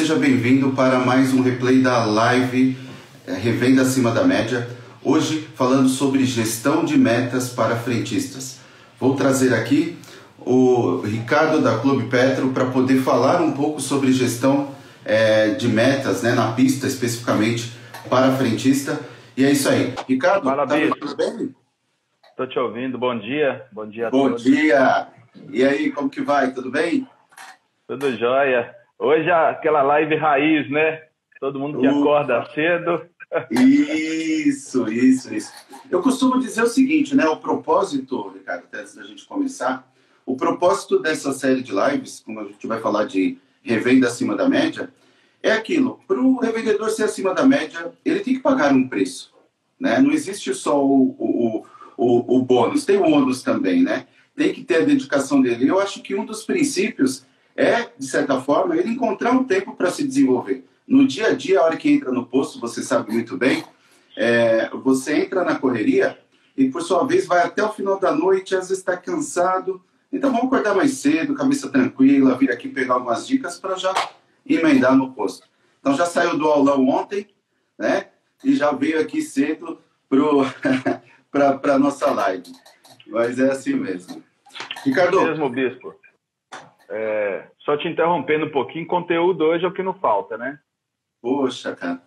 Seja bem-vindo para mais um replay da live Revenda Acima da Média. Hoje falando sobre gestão de metas para frentistas. Vou trazer aqui o Ricardo da Clube Petro para poder falar um pouco sobre gestão de metas, né, na pista especificamente para frentista. E é isso aí. Ricardo, fala, tá me ouvindo bem? Estou te ouvindo. Bom dia. Bom dia a Bom todos. dia. E aí, como que vai? Tudo bem? Tudo jóia. Hoje é aquela live raiz, né? Todo mundo que acorda cedo. Isso. Eu costumo dizer o seguinte, né? O propósito, Ricardo, até antes da gente começar, o propósito dessa série de lives, como a gente vai falar de revenda acima da média, é aquilo. Para o revendedor ser acima da média, ele tem que pagar um preço, né? Não existe só o bônus, tem o ônus também, né? Tem que ter a dedicação dele. Eu acho que um dos princípios é, de certa forma, ele encontrar um tempo para se desenvolver. No dia a dia, a hora que entra no posto, você sabe muito bem, você entra na correria e, por sua vez, vai até o final da noite, às vezes está cansado. Então, vamos acordar mais cedo, cabeça tranquila, vir aqui pegar algumas dicas para já emendar no posto. Então, já saiu do aulão ontem, né? E já veio aqui cedo para a nossa live. Mas é assim mesmo. Ricardo. Mesmo, Bispo. Só te interrompendo um pouquinho, conteúdo hoje é o que não falta, né? Poxa, cara,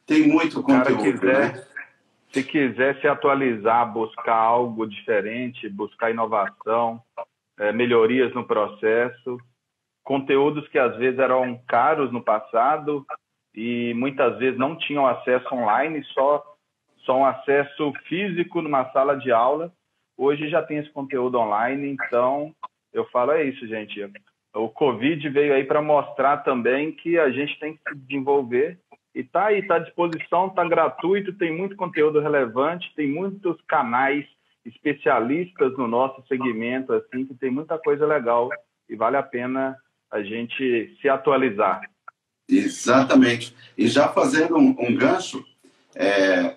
tem muito conteúdo, né? Se quiser se atualizar, buscar algo diferente, buscar inovação, melhorias no processo, conteúdos que às vezes eram caros no passado e muitas vezes não tinham acesso online, só um acesso físico numa sala de aula. Hoje já tem esse conteúdo online, então eu falo isso, gente. O Covid veio aí para mostrar também que a gente tem que se desenvolver e tá aí, tá à disposição, tá gratuito, tem muito conteúdo relevante, tem muitos canais especialistas no nosso segmento, assim, que tem muita coisa legal e vale a pena a gente se atualizar. Exatamente. E já fazendo um gancho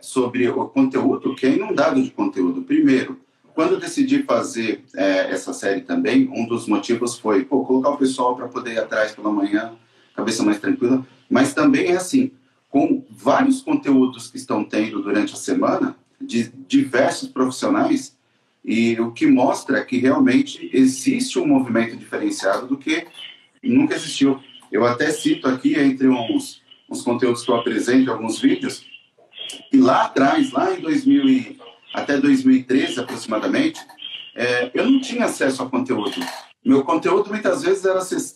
sobre o conteúdo, que é inundado de conteúdo. Primeiro, quando eu decidi fazer essa série também, um dos motivos foi colocar o pessoal para poder ir atrás pela manhã, cabeça mais tranquila, mas também é assim, com vários conteúdos que estão tendo durante a semana, de diversos profissionais, e o que mostra que realmente existe um movimento diferenciado do que nunca existiu. Eu até cito aqui, entre uns conteúdos que eu apresento, alguns vídeos, e lá atrás, lá em até 2013 aproximadamente, eu não tinha acesso a conteúdo. Meu conteúdo muitas vezes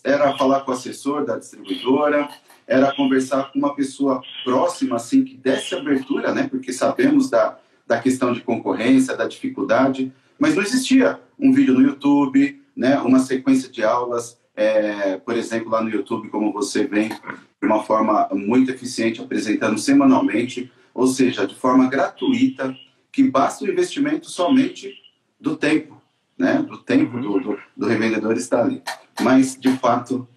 era falar com o assessor da distribuidora, era conversar com uma pessoa próxima, assim, que desse abertura, né? Porque sabemos da questão de concorrência, da dificuldade, mas não existia um vídeo no YouTube, né? Uma sequência de aulas, por exemplo, lá no YouTube, como você vem de uma forma muito eficiente, apresentando semanalmente, ou seja, de forma gratuita, que basta o investimento somente do tempo, né? Do tempo do revendedor estar ali. Mas, de fato,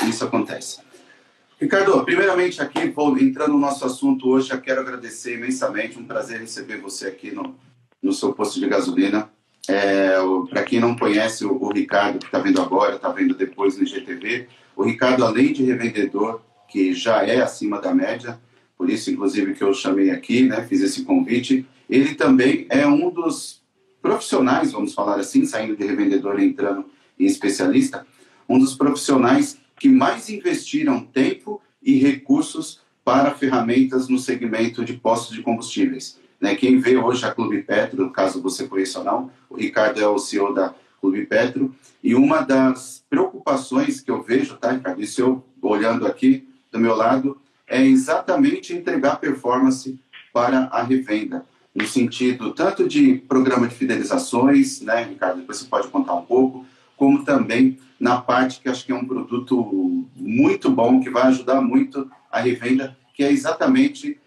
isso acontece. Ricardo, primeiramente aqui, entrando no nosso assunto hoje, já quero agradecer imensamente, um prazer receber você aqui no seu posto de gasolina. Para quem não conhece o Ricardo, que está vendo agora, está vendo depois no IGTV, o Ricardo, além de revendedor, que já é acima da média, por isso, inclusive, que eu chamei aqui, né, fiz esse convite, ele também é um dos profissionais, vamos falar assim, saindo de revendedor e entrando em especialista, um dos profissionais que mais investiram tempo e recursos para ferramentas no segmento de postos de combustíveis. Né? Quem vê hoje a Clube Petro, caso você conheça ou não, o Ricardo é o CEO da Clube Petro, e uma das preocupações que eu vejo, tá, Ricardo, isso eu olhando aqui do meu lado, é exatamente entregar performance para a revenda, no sentido tanto de programa de fidelizações, né, Ricardo, depois você pode contar um pouco, como também na parte que acho que é um produto muito bom, que vai ajudar muito a revenda, que é exatamente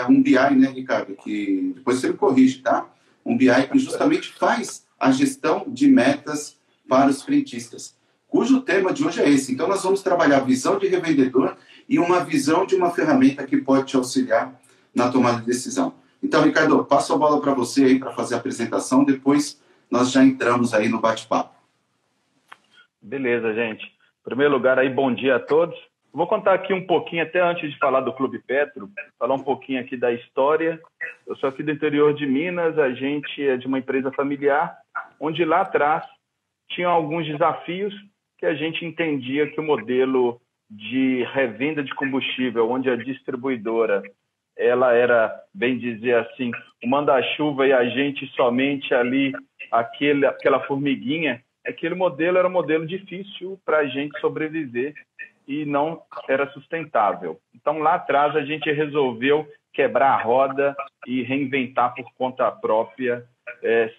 um BI, né, Ricardo, que depois você me corrige, tá? Um BI que justamente faz a gestão de metas para os frentistas, cujo tema de hoje é esse. Então, nós vamos trabalhar a visão de revendedor e uma visão de uma ferramenta que pode te auxiliar na tomada de decisão. Então, Ricardo, passo a bola para você aí para fazer a apresentação, depois nós já entramos aí no bate-papo. Beleza, gente. Em primeiro lugar, aí, bom dia a todos. Vou contar aqui um pouquinho, até antes de falar do Clube Petro, falar um pouquinho aqui da história. Eu sou aqui do interior de Minas, a gente é de uma empresa familiar, onde lá atrás tinham alguns desafios que a gente entendia que o modelo de revenda de combustível, onde a distribuidora ela era, bem dizer assim, o manda-chuva e a gente somente ali, aquela formiguinha, aquele modelo era um modelo difícil para a gente sobreviver e não era sustentável. Então, lá atrás, a gente resolveu quebrar a roda e reinventar por conta própria,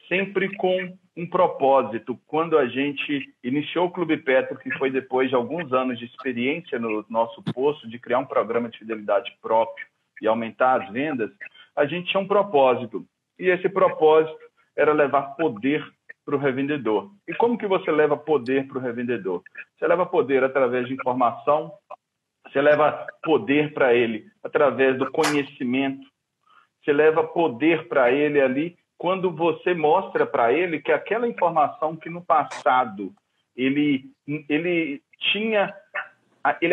sempre com um propósito. Quando a gente iniciou o Clube Petro, que foi depois de alguns anos de experiência no nosso posto, de criar um programa de fidelidade próprio e aumentar as vendas, a gente tinha um propósito. E esse propósito era levar poder para o revendedor. E como que você leva poder para o revendedor? Você leva poder através de informação, você leva poder para ele através do conhecimento, você leva poder para ele ali quando você mostra para ele que aquela informação que no passado ele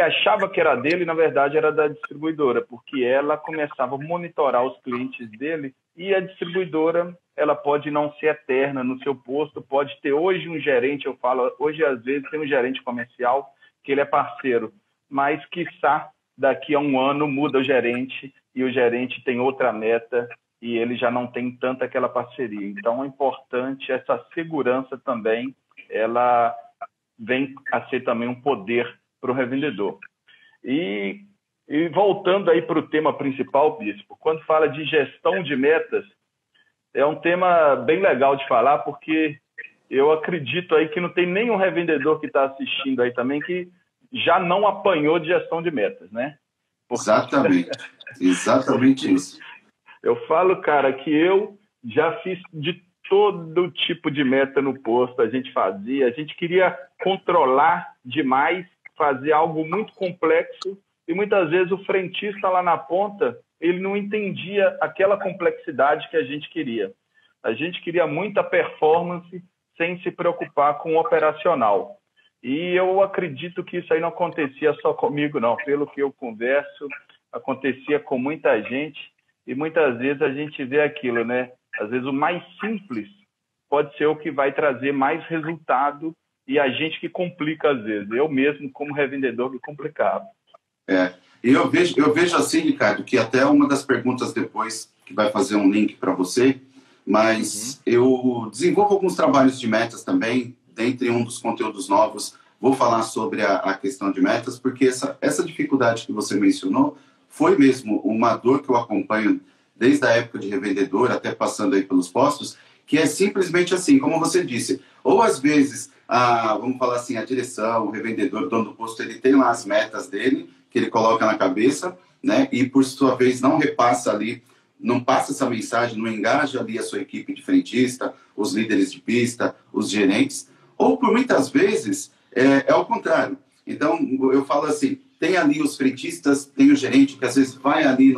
achava que era dele, na verdade era da distribuidora, porque ela começava a monitorar os clientes dele e a distribuidora ela pode não ser eterna no seu posto, pode ter hoje um gerente, eu falo, hoje às vezes tem um gerente comercial que ele é parceiro, mas quiçá daqui a um ano muda o gerente e o gerente tem outra meta e ele já não tem tanta aquela parceria. Então é importante essa segurança também, ela vem a ser também um poder para o revendedor. E voltando aí para o tema principal, Bispo, quando fala de gestão de metas, é um tema bem legal de falar, porque eu acredito aí que não tem nenhum revendedor que está assistindo aí também que já não apanhou de gestão de metas, né? Porque... Exatamente isso. Eu falo, cara, que eu já fiz de todo tipo de meta no posto, a gente queria controlar demais, fazer algo muito complexo, e muitas vezes o frentista lá na ponta, ele não entendia aquela complexidade que a gente queria. A gente queria muita performance sem se preocupar com o operacional. E eu acredito que isso aí não acontecia só comigo, não. Pelo que eu converso, acontecia com muita gente, e muitas vezes a gente vê aquilo, né? Às vezes o mais simples pode ser o que vai trazer mais resultado e a gente que complica às vezes. Eu mesmo, como revendedor, que complicava. E eu vejo assim, Ricardo, que até uma das perguntas depois, que vai fazer um link para você, mas eu desenvolvo alguns trabalhos de metas também, dentre um dos conteúdos novos, vou falar sobre a questão de metas, porque essa dificuldade que você mencionou foi mesmo uma dor que eu acompanho desde a época de revendedor, até passando aí pelos postos, que é simplesmente assim, como você disse, ou às vezes, vamos falar assim, a direção, o revendedor, o dono do posto, ele tem lá as metas dele, que ele coloca na cabeça, né, e por sua vez não repassa ali, não passa essa mensagem, não engaja ali a sua equipe de frentista, os líderes de pista, os gerentes, ou por muitas vezes é o contrário. Então, eu falo assim, tem ali os frentistas, tem o gerente que às vezes vai ali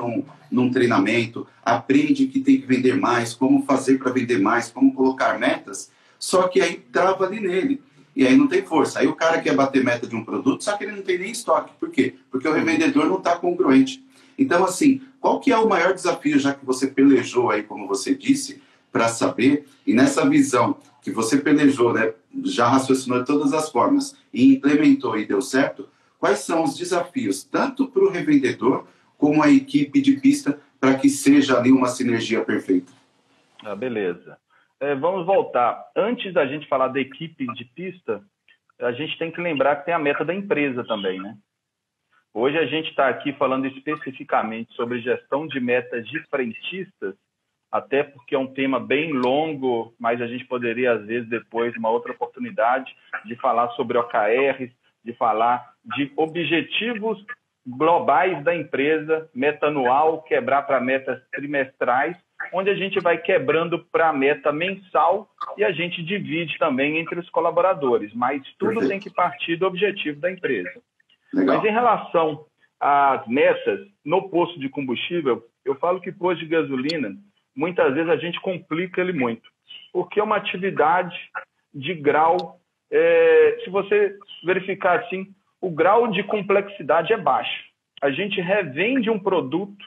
num treinamento, aprende que tem que vender mais, como fazer para vender mais, como colocar metas, só que aí trava ali nele. E aí não tem força. Aí o cara quer bater meta de um produto, só que ele não tem nem estoque. Por quê? Porque o revendedor não está congruente. Então, assim, qual que é o maior desafio, já que você pelejou aí, como você disse, para saber, e nessa visão que você pelejou, né, já raciocinou de todas as formas e implementou e deu certo, quais são os desafios, tanto para o revendedor como a equipe de pista, para que seja ali uma sinergia perfeita? Beleza. Vamos voltar. Antes da gente falar da equipe de pista, a gente tem que lembrar que tem a meta da empresa também, né? Hoje a gente está aqui falando especificamente sobre gestão de metas de frentistas, até porque é um tema bem longo, mas a gente poderia, às vezes, depois, uma outra oportunidade, de falar sobre OKRs, de falar de objetivos globais da empresa, meta anual, quebrar para metas trimestrais, onde a gente vai quebrando para a meta mensal e a gente divide também entre os colaboradores, mas tudo tem que partir do objetivo da empresa. Legal. Mas em relação às metas, no posto de combustível, eu falo que posto de gasolina, muitas vezes a gente complica ele muito, porque é uma atividade de grau, se você verificar assim, o grau de complexidade é baixo. A gente revende um produto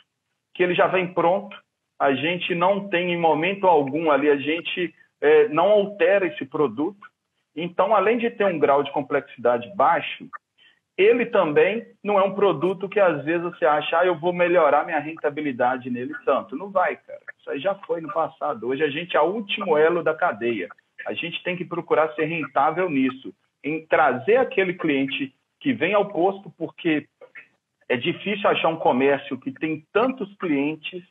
que ele já vem pronto, a gente não tem em momento algum ali, a gente não altera esse produto. Então, além de ter um grau de complexidade baixo, ele também não é um produto que às vezes você acha, eu vou melhorar minha rentabilidade nele tanto. Não vai, cara. Isso aí já foi no passado. Hoje a gente é o último elo da cadeia. A gente tem que procurar ser rentável nisso, em trazer aquele cliente que vem ao posto, porque é difícil achar um comércio que tem tantos clientes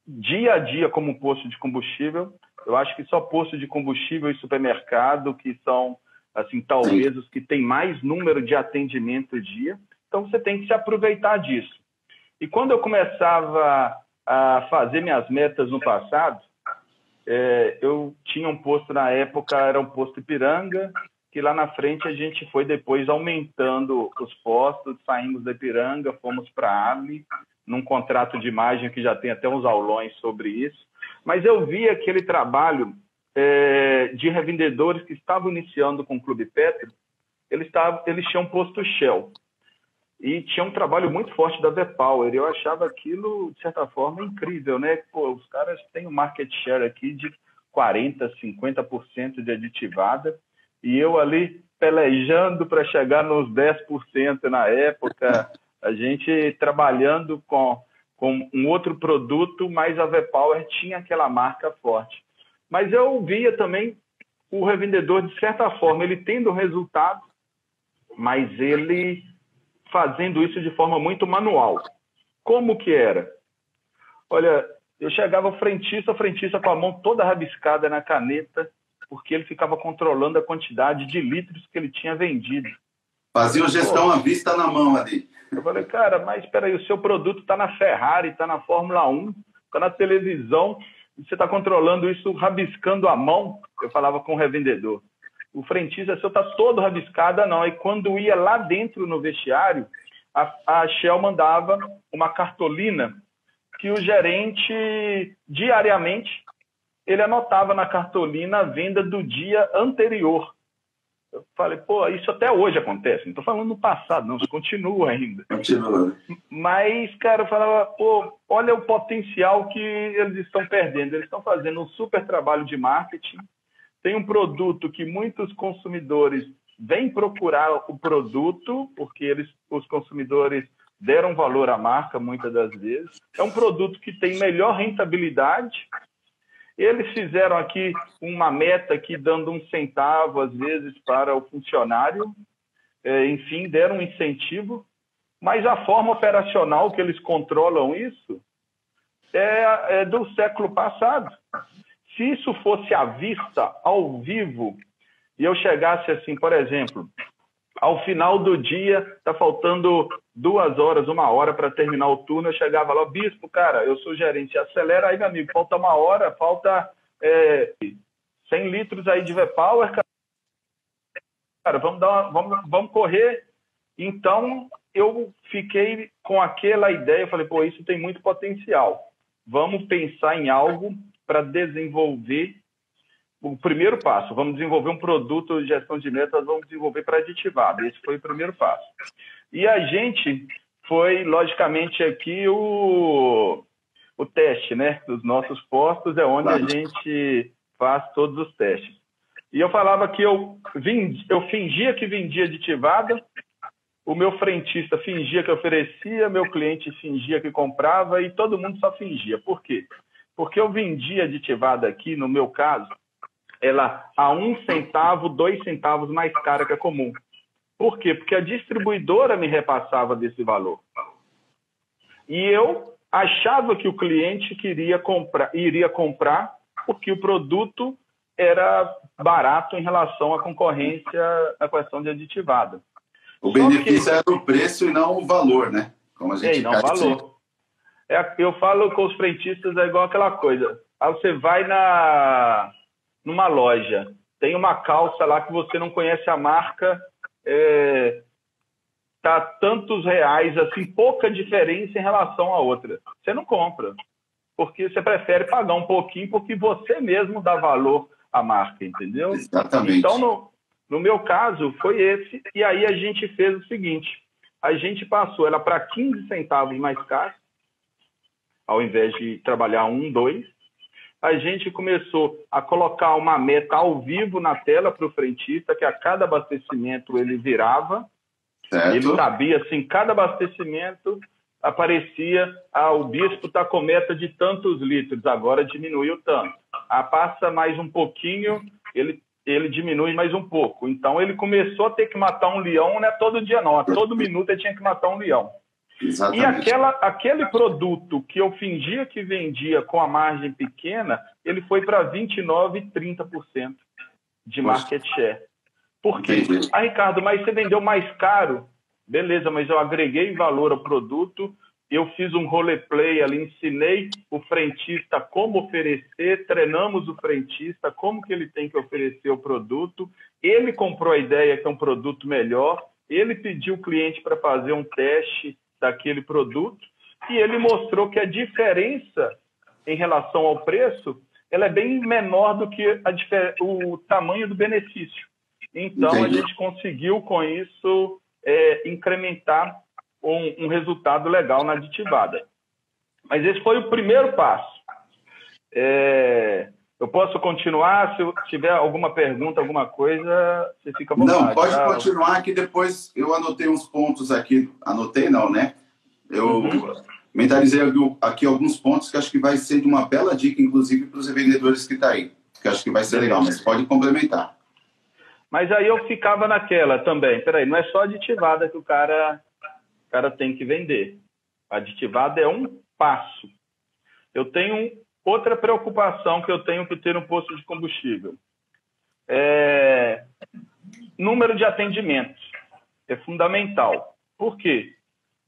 dia a dia como um posto de combustível. Eu acho que só posto de combustível e supermercado que são, assim, talvez os que têm mais número de atendimento dia. Então, você tem que se aproveitar disso. E quando eu começava a fazer minhas metas no passado, eu tinha um posto na época, era um posto Ipiranga, que lá na frente a gente foi depois aumentando os postos, saímos da Ipiranga, fomos para a Arli, num contrato de imagem que já tem até uns aulões sobre isso. Mas eu vi aquele trabalho de revendedores que estavam iniciando com o Clube Petro, eles tinham posto Shell. E tinha um trabalho muito forte da V-Power. Eu achava aquilo, de certa forma, incrível, né? Pô, os caras têm um market share aqui de 40%, 50% de aditivada. E eu ali pelejando para chegar nos 10% na época, a gente trabalhando com um outro produto, mas a V-Power tinha aquela marca forte. Mas eu via também o revendedor, de certa forma, ele tendo resultado, mas ele fazendo isso de forma muito manual. Como que era? Olha, eu chegava frentista com a mão toda rabiscada na caneta, porque ele ficava controlando a quantidade de litros que ele tinha vendido. Fazia gestão à vista na mão ali. Eu falei, cara, mas espera aí, o seu produto está na Ferrari, está na Fórmula 1, está na televisão, você está controlando isso rabiscando a mão? Eu falava com o revendedor. O frentista seu está todo rabiscado, não. E quando ia lá dentro no vestiário, a Shell mandava uma cartolina que o gerente, diariamente, ele anotava na cartolina a venda do dia anterior. Eu falei, pô, isso até hoje acontece. Não estou falando no passado, não, isso continua ainda. Continua. Mas, cara, eu falava, pô, olha o potencial que eles estão perdendo. Eles estão fazendo um super trabalho de marketing. Tem um produto que muitos consumidores vêm procurar o produto, porque os consumidores deram valor à marca muitas das vezes. É um produto que tem melhor rentabilidade. Eles fizeram aqui uma meta aqui, dando um centavo, às vezes, para o funcionário. Enfim, deram um incentivo. Mas a forma operacional que eles controlam isso é do século passado. Se isso fosse à vista, ao vivo, e eu chegasse assim, por exemplo, ao final do dia, está faltando 2 horas, 1 hora para terminar o turno, eu chegava lá, bispo, cara, eu sou gerente, acelera aí, meu amigo, falta 1 hora, falta 100 litros aí de V-Power, cara, vamos correr. Então, eu fiquei com aquela ideia, falei, pô, isso tem muito potencial. Vamos pensar em algo para desenvolver o primeiro passo. Vamos desenvolver um produto de gestão de metas, vamos desenvolver para aditivado. Esse foi o primeiro passo. E a gente foi, logicamente, aqui o teste, né? Dos nossos postos é onde a gente faz todos os testes. E eu falava que eu fingia que vendia aditivada, o meu frentista fingia que oferecia, meu cliente fingia que comprava e todo mundo só fingia. Por quê? Porque eu vendia aditivada aqui, no meu caso, ela a 1 centavo, 2 centavos mais cara que a comum. Por quê? Porque a distribuidora me repassava desse valor. E eu achava que o cliente iria comprar porque o produto era barato em relação à concorrência na questão de aditivada. O benefício era o preço e não o valor, né? Como a gente não o valor. Eu falo com os frentistas, é igual aquela coisa. Aí você vai numa loja, tem uma calça lá que você não conhece a marca, tá tantos reais, assim, pouca diferença em relação à outra. Você não compra, porque você prefere pagar um pouquinho, porque você mesmo dá valor à marca, entendeu? Exatamente. Então, No meu caso, foi esse, e aí a gente fez o seguinte, a gente passou ela para 15 centavos mais caro, ao invés de trabalhar 1, 2, a gente começou a colocar uma meta ao vivo na tela para o frentista, que a cada abastecimento ele virava, certo. Ele sabia, assim, cada abastecimento aparecia, o bispo está com meta de tantos litros, agora diminuiu tanto. Passa mais um pouquinho, ele diminui mais um pouco. Então, ele começou a ter que matar um leão, não é todo dia não, a todo minuto ele tinha que matar um leão. Exatamente. E aquele produto que eu fingia que vendia com a margem pequena, ele foi para 29%, 30% de market share. Por quê? Ricardo, mas você vendeu mais caro? Beleza, mas eu agreguei valor ao produto, eu fiz um roleplay ali, ensinei o frentista como oferecer, treinamos o frentista, como que ele tem que oferecer o produto, ele comprou a ideia que é um produto melhor, ele pediu o cliente para fazer um teste daquele produto e ele mostrou que a diferença em relação ao preço, ela é bem menor do que o tamanho do benefício. Então, a gente conseguiu, com isso, incrementar um resultado legal na aditivada. Mas esse foi o primeiro passo. Eu posso continuar? Se eu tiver alguma pergunta, alguma coisa, você fica à vontade. Não, pode continuar, que depois eu anotei uns pontos aqui. Anotei não, né? Eu mentalizei aqui alguns pontos que acho que vai ser de uma bela dica, inclusive, para os vendedores que estão aí. Que acho que vai ser legal, mas pode complementar. Mas aí eu ficava naquela também. Peraí, não é só aditivada que o cara tem que vender. A aditivada é um passo. Eu tenho outra preocupação que eu tenho que ter no posto de combustível. Número de atendimentos. É fundamental. Por quê?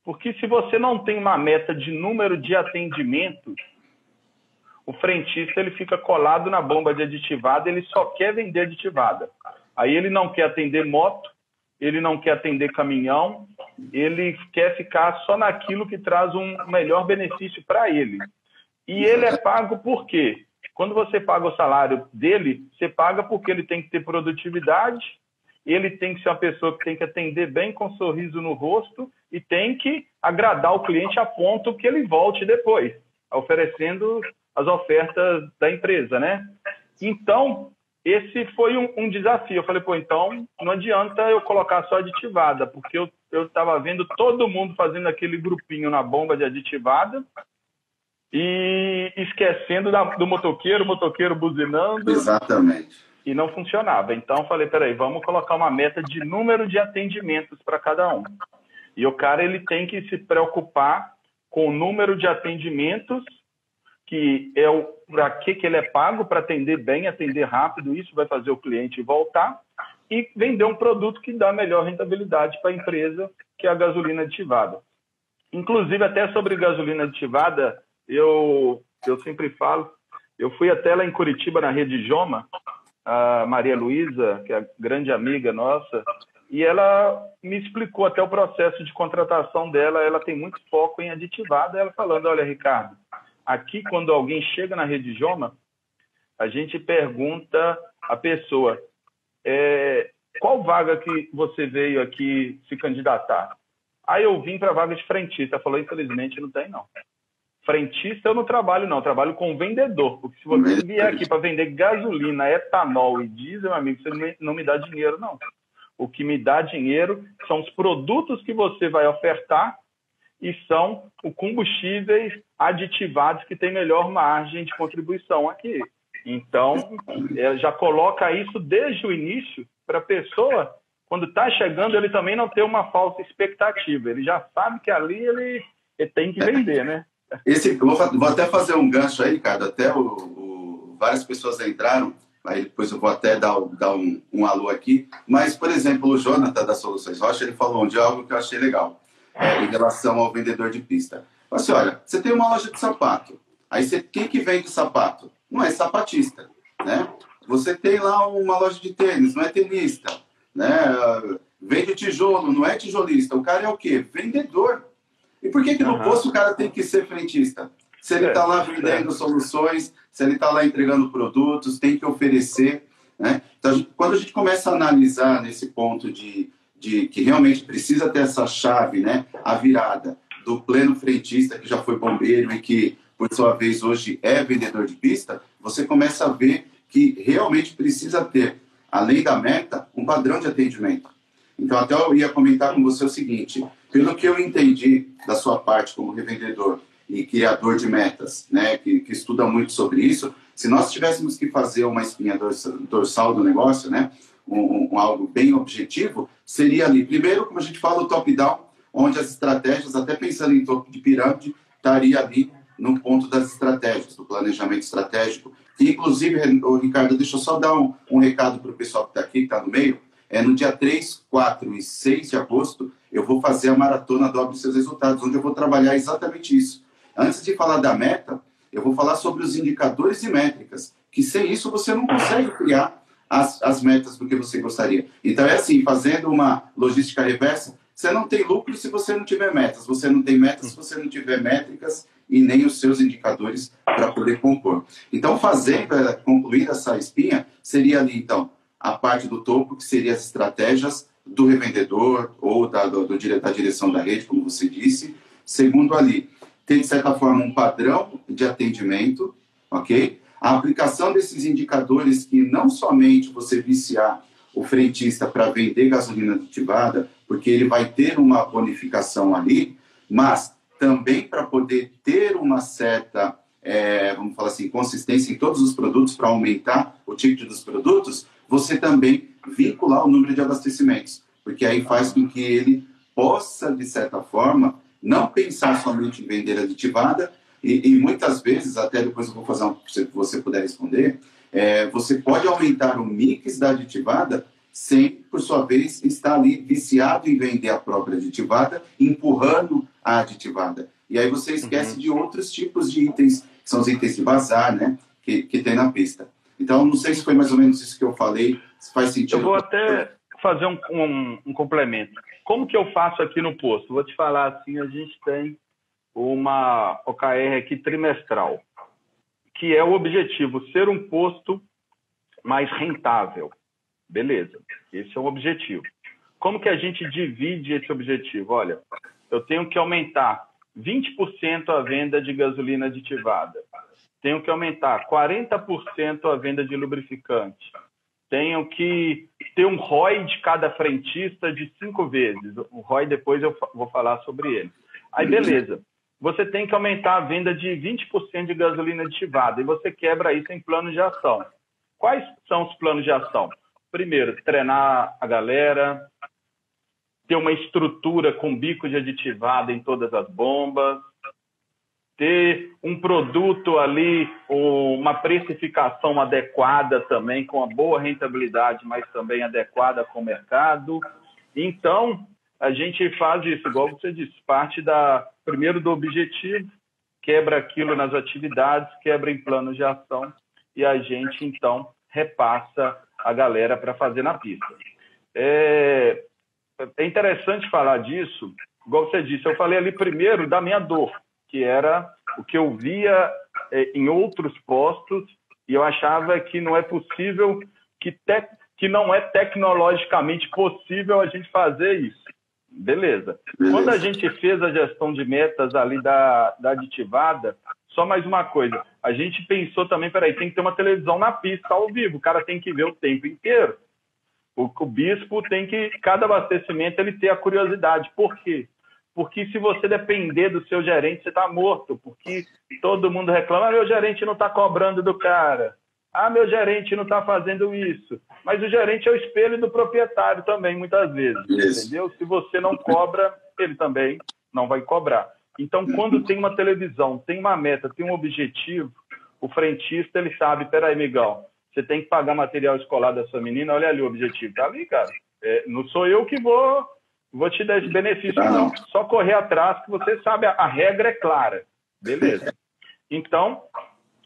Porque se você não tem uma meta de número de atendimentos, o frentista ele fica colado na bomba de aditivada, ele só quer vender aditivada. Aí ele não quer atender moto, ele não quer atender caminhão, ele quer ficar só naquilo que traz um melhor benefício para ele. E ele é pago por quê? Quando você paga o salário dele, você paga porque ele tem que ter produtividade, ele tem que ser uma pessoa que tem que atender bem com um sorriso no rosto e tem que agradar o cliente a ponto que ele volte depois, oferecendo as ofertas da empresa, né? Então, esse foi um desafio. Eu falei, então não adianta eu colocar só aditivada, porque eu estava vendo todo mundo fazendo aquele grupinho na bomba de aditivada e esquecendo do motoqueiro, o motoqueiro buzinando. Exatamente. E não funcionava. Então, eu falei, peraí, vamos colocar uma meta de número de atendimentos para cada um. E o cara ele tem que se preocupar com o número de atendimentos, que é para que ele é pago, para atender bem, atender rápido, isso vai fazer o cliente voltar, e vender um produto que dá melhor rentabilidade para a empresa, que é a gasolina aditivada. Inclusive, até sobre gasolina aditivada, eu sempre falo, eu fui até lá em Curitiba, na Rede Joma, a Maria Luísa, que é grande amiga nossa, e ela me explicou até o processo de contratação dela, ela tem muito foco em aditivada, ela falando, olha, Ricardo, aqui quando alguém chega na Rede Joma, a gente pergunta à pessoa, qual vaga que você veio aqui se candidatar? Aí eu vim para a vaga de frentista, ela falou, infelizmente não tem não. Frentista eu não trabalho não, eu trabalho com vendedor, porque se você vier aqui para vender gasolina, etanol e diesel, meu amigo, você não me dá dinheiro não. O que me dá dinheiro são os produtos que você vai ofertar e são os combustíveis aditivados que têm melhor margem de contribuição aqui. Então, já coloca isso desde o início para a pessoa, quando está chegando, ele também não ter uma falsa expectativa. Ele já sabe que ali ele tem que vender, né? Vou até fazer um gancho aí, Ricardo. Até várias pessoas entraram, aí depois eu vou até dar um alô aqui. Mas, por exemplo, o Jonathan da Soluções Rocha, ele falou de algo que eu achei legal, em relação ao vendedor de pista. Falou assim, olha, você tem uma loja de sapato, aí quem que vende sapato? Não é sapatista, né? Você tem lá uma loja de tênis, não é tenista, né? Vende tijolo, não é tijolista. O cara é o quê? Vendedor. E por que no posto o cara tem que ser frentista? Se ele está lá vendendo soluções, se ele está lá entregando produtos, tem que oferecer, né? Então, Então, quando a gente começa a analisar nesse ponto de que realmente precisa ter essa chave, né, a virada do pleno frentista que já foi bombeiro e que, por sua vez, hoje é vendedor de pista, você começa a ver que realmente precisa ter, além da meta, um padrão de atendimento. Então, até eu ia comentar com você o seguinte, pelo que eu entendi da sua parte como revendedor e criador de metas, né, que estuda muito sobre isso, se nós tivéssemos que fazer uma espinha dorsal do negócio, né, algo bem objetivo, seria ali, primeiro, como a gente fala, o top-down, onde as estratégias, até pensando em topo de pirâmide, estaria ali no ponto das estratégias, do planejamento estratégico. E, inclusive, Ricardo, deixa eu só dar um recado para o pessoal que está aqui, que está no meio. No dia 3, 4 e 6 de agosto, eu vou fazer a maratona Dobre Seus Resultados, onde eu vou trabalhar exatamente isso. Antes de falar da meta, eu vou falar sobre os indicadores e métricas, que sem isso você não consegue criar as metas do que você gostaria. Então, é assim, fazendo uma logística reversa, você não tem lucro se você não tiver metas, você não tem metas se você não tiver métricas e nem os seus indicadores para poder compor. Então, concluir essa espinha, seria ali, então, a parte do topo, que seria as estratégias do revendedor ou da direção da rede, como você disse. Segundo ali, tem, de certa forma, um padrão de atendimento, ok? A aplicação desses indicadores que não somente você viciar o frentista para vender gasolina aditivada, porque ele vai ter uma bonificação ali, mas também para poder ter uma certa, vamos falar assim, consistência em todos os produtos, para aumentar o ticket dos produtos, você também vincular o número de abastecimentos, porque aí faz com que ele possa, de certa forma, não pensar somente em vender aditivada, e muitas vezes, até depois eu vou fazer se você puder responder, você pode aumentar o mix da aditivada sem, por sua vez, estar ali viciado em vender a própria aditivada, empurrando a aditivada. E aí você esquece de outros tipos de itens, que são os itens de bazar, né, que tem na pista. Então, não sei se foi mais ou menos isso que eu falei, se faz sentido. Eu vou até fazer um complemento. Como que eu faço aqui no posto? Vou te falar assim, a gente tem uma OKR aqui trimestral, que é o objetivo, ser um posto mais rentável. Beleza, esse é o objetivo. Como que a gente divide esse objetivo? Olha, eu tenho que aumentar 20% a venda de gasolina aditivada. Tenho que aumentar 40% a venda de lubrificante. Tenho que ter um ROI de cada frentista de 5 vezes. O ROI depois eu vou falar sobre ele. Aí, beleza. Você tem que aumentar a venda de 20% de gasolina aditivada e você quebra isso em planos de ação. Quais são os planos de ação? Primeiro, treinar a galera, ter uma estrutura com bico de aditivada em todas as bombas, ter um produto ali, uma precificação adequada também, com uma boa rentabilidade, mas também adequada com o mercado. Então, a gente faz isso, igual você disse, parte primeiro do objetivo, quebra aquilo nas atividades, quebra em planos de ação, e a gente, então, repassa a galera para fazer na pista. É interessante falar disso, igual você disse, eu falei ali primeiro da minha dor, que era o que eu via em outros postos, e eu achava que não é possível, que não é tecnologicamente possível a gente fazer isso. Beleza. Quando a gente fez a gestão de metas ali da aditivada, só mais uma coisa, a gente pensou também, peraí, tem que ter uma televisão na pista ao vivo, o cara tem que ver o tempo inteiro. O bispo tem que, cada abastecimento, ele ter a curiosidade. Por quê? Porque se você depender do seu gerente, você está morto. Porque todo mundo reclama, meu gerente não está cobrando do cara. Meu gerente não está fazendo isso. Mas o gerente é o espelho do proprietário também, muitas vezes. Isso. Entendeu? Se você não cobra, ele também não vai cobrar. Então, quando tem uma televisão, tem uma meta, tem um objetivo, o frentista, ele sabe, peraí, amigão, você tem que pagar material escolar da sua menina, olha ali o objetivo. Tá ali, cara. Não sou eu que vou te dar esse benefício, não. Só correr atrás, que você sabe, a regra é clara. Beleza. Então,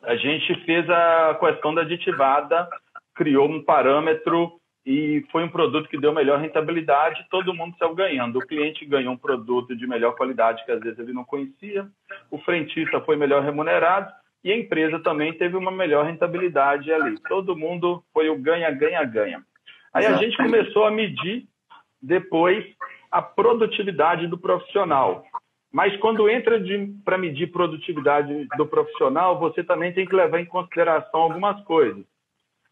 a gente fez a questão da aditivada, criou um parâmetro e foi um produto que deu melhor rentabilidade, todo mundo saiu ganhando. O cliente ganhou um produto de melhor qualidade que às vezes ele não conhecia, o frentista foi melhor remunerado e a empresa também teve uma melhor rentabilidade ali. Todo mundo foi o ganha, ganha, ganha. Aí a gente começou a medir depois a produtividade do profissional. Mas quando entra para medir produtividade do profissional, você também tem que levar em consideração algumas coisas.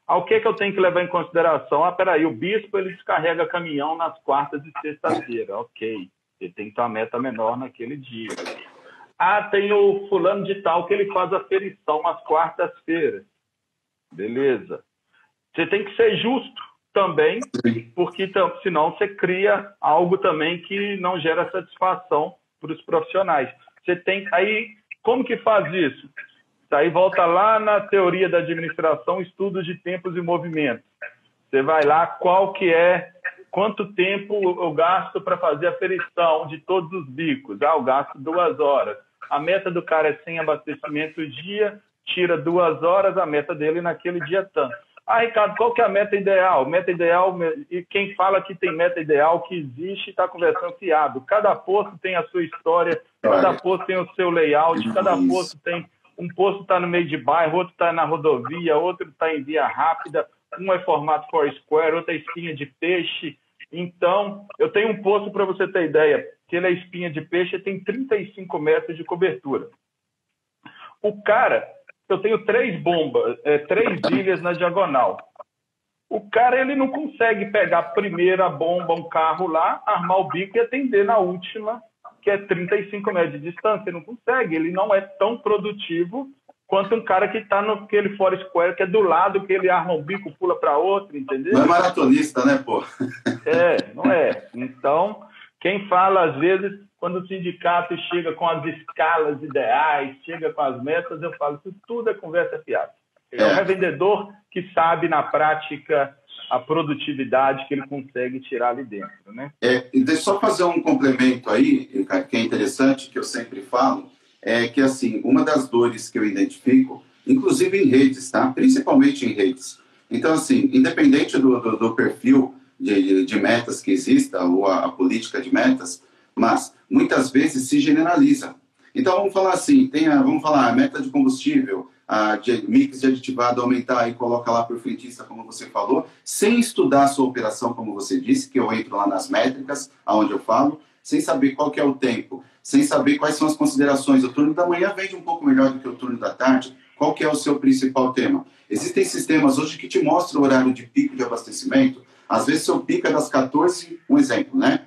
O que eu tenho que levar em consideração? Peraí, o bispo ele descarrega caminhão nas quartas e sexta-feira. Ok, ele tem que ter uma meta menor naquele dia. Tem o fulano de tal que ele faz a ferição às quartas-feiras. Beleza. Você tem que ser justo também, porque senão você cria algo também que não gera satisfação para os profissionais. Aí, como que faz isso? Aí volta lá na teoria da administração, estudos de tempos e movimentos. Você vai lá, quanto tempo eu gasto para fazer a ferição de todos os bicos? Eu gasto 2 horas. A meta do cara é 100 abastecimentos dia, tira 2 horas, a meta dele naquele dia tanto. Ricardo, qual que é a meta ideal? Meta ideal, e quem fala que tem meta ideal, que existe, está conversando fiado. Cada posto tem a sua história, cada posto tem o seu layout, cada posto tem... Um posto está no meio de bairro, outro está na rodovia, outro está em via rápida, um é formato Foursquare, outro é espinha de peixe. Então, eu tenho um posto, para você ter ideia, que ele é espinha de peixe e tem 35 metros de cobertura. O cara... Eu tenho 3 bombas, 3 ilhas na diagonal. O cara ele não consegue pegar a primeira bomba, um carro lá, armar o bico e atender na última, que é 35 metros de distância. Ele não consegue, ele não é tão produtivo quanto um cara que está naquele Foursquare, que é do lado, que ele arma o bico, pula para outro, entendeu? Não é maratonista, né, pô? Não é. Então, quem fala, às vezes... Quando o sindicato chega com as escalas ideais, chega com as metas, eu falo que tudo é conversa fiada. É um revendedor que sabe, na prática, a produtividade que ele consegue tirar ali dentro, né? E deixa eu só fazer um complemento aí, que é interessante, que eu sempre falo, é que, assim, uma das dores que eu identifico, inclusive em redes, tá? Principalmente em redes. Então, assim, independente do perfil de metas que exista, ou a política de metas, mas muitas vezes se generaliza. Então vamos falar assim, vamos falar a meta de combustível, mix de aditivado aumentar e coloca lá para o frentista, como você falou, sem estudar a sua operação, como você disse, que eu entro lá nas métricas, aonde eu falo, sem saber qual que é o tempo, sem saber quais são as considerações. O turno da manhã vende um pouco melhor do que o turno da tarde. Qual que é o seu principal tema? Existem sistemas hoje que te mostram o horário de pico de abastecimento. Às vezes seu pico é das 14, um exemplo, né?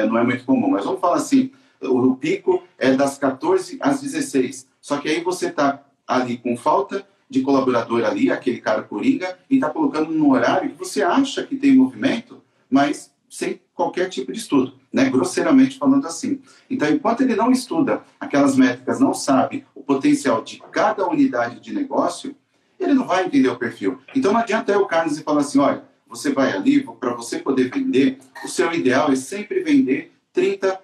Não é muito comum, mas vamos falar assim, o pico é das 14 às 16, só que aí você está ali com falta de colaborador ali, aquele cara coringa, e está colocando num horário que você acha que tem movimento, mas sem qualquer tipo de estudo, né? Grosseiramente falando assim. Então, enquanto ele não estuda aquelas métricas, não sabe o potencial de cada unidade de negócio, ele não vai entender o perfil. Então não adianta eu, Carlos, e falar assim, olha, você vai ali, para você poder vender, o seu ideal é sempre vender 30%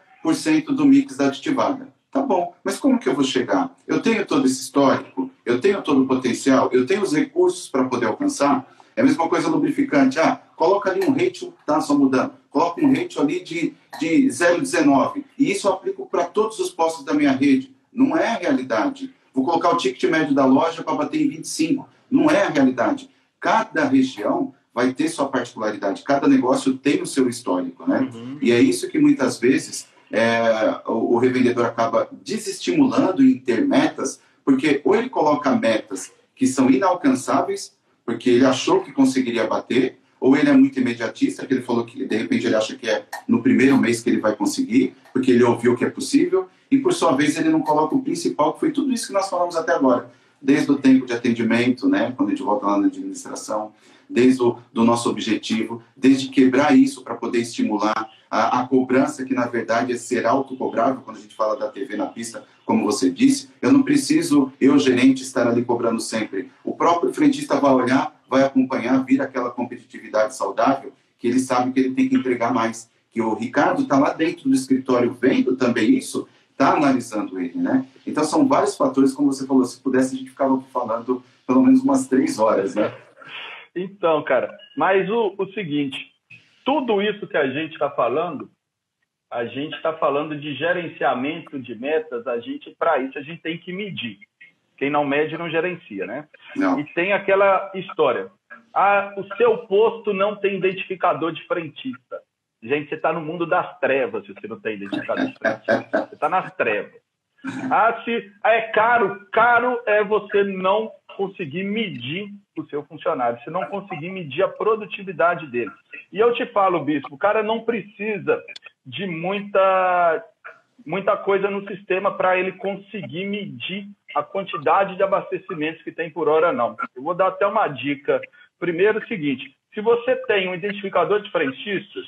do mix da aditivada. Tá bom, mas como que eu vou chegar? Eu tenho todo esse histórico, eu tenho todo o potencial, eu tenho os recursos para poder alcançar. É a mesma coisa lubrificante. Coloca ali um ratio, tá, só mudando. Coloca um ratio ali de 0,19. E isso eu aplico para todos os postos da minha rede. Não é a realidade. Vou colocar o ticket médio da loja para bater em 25. Não é a realidade. Cada região vai ter sua particularidade. Cada negócio tem o seu histórico, né? Uhum. E é isso que muitas vezes o revendedor acaba desestimulando em ter metas, porque ou ele coloca metas que são inalcançáveis, porque ele achou que conseguiria bater, ou ele é muito imediatista, que ele falou que de repente ele acha que é no primeiro mês que ele vai conseguir, porque ele ouviu que é possível, e por sua vez ele não coloca o principal, que foi tudo isso que nós falamos até agora, desde o tempo de atendimento, né, quando a gente volta lá na administração, desde do nosso objetivo, desde quebrar isso para poder estimular a cobrança, que na verdade é ser autocobrável, quando a gente fala da TV na pista, como você disse, eu não preciso, eu gerente, estar ali cobrando sempre. O próprio frentista vai olhar, vai acompanhar, vir aquela competitividade saudável, que ele sabe que ele tem que entregar mais. Que o Ricardo está lá dentro do escritório vendo também isso, está analisando ele, né? Então são vários fatores, como você falou, se pudesse a gente ficava falando pelo menos umas 3 horas, né? Então, cara, mas o seguinte, tudo isso que a gente está falando de gerenciamento de metas, para isso a gente tem que medir. Quem não mede não gerencia, né? Não. E tem aquela história. Ah, o seu posto não tem identificador de frentista. Gente, você está no mundo das trevas se você não tem identificador de frentista. Você está nas trevas. É caro. Caro é você não conseguir medir o seu funcionário, você não conseguir medir a produtividade dele. E eu te falo, Bispo, o cara não precisa de muita coisa no sistema para ele conseguir medir a quantidade de abastecimentos que tem por hora, não. Eu vou dar até uma dica. Primeiro, o seguinte, se você tem um identificador de frentistas,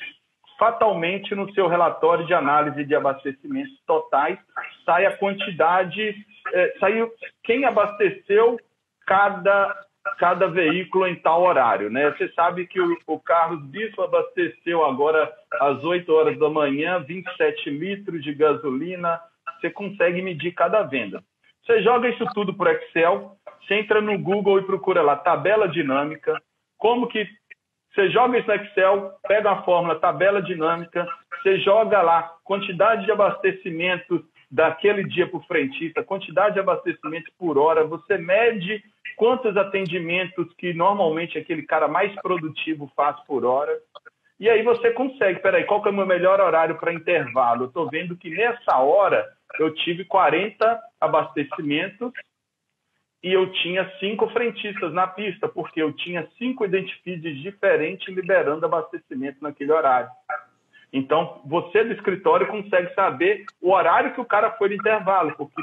fatalmente no seu relatório de análise de abastecimentos totais sai a quantidade, saiu quem abasteceu cada veículo em tal horário, né? Você sabe que o Carlos Bispo abasteceu agora às 8 horas da manhã 27 litros de gasolina. Você consegue medir cada venda. Você joga isso tudo para o Excel, você entra no Google e procura lá tabela dinâmica, como que você joga isso no Excel, pega a fórmula tabela dinâmica, você joga lá quantidade de abastecimentos daquele dia por frentista, quantidade de abastecimentos por hora, você mede quantos atendimentos que normalmente aquele cara mais produtivo faz por hora, e aí você consegue, peraí, qual que é o meu melhor horário para intervalo? Eu estou vendo que nessa hora eu tive 40 abastecimentos e eu tinha 5 frentistas na pista, porque eu tinha 5 identifies diferentes liberando abastecimento naquele horário. Então, você do escritório consegue saber o horário que o cara foi de intervalo, porque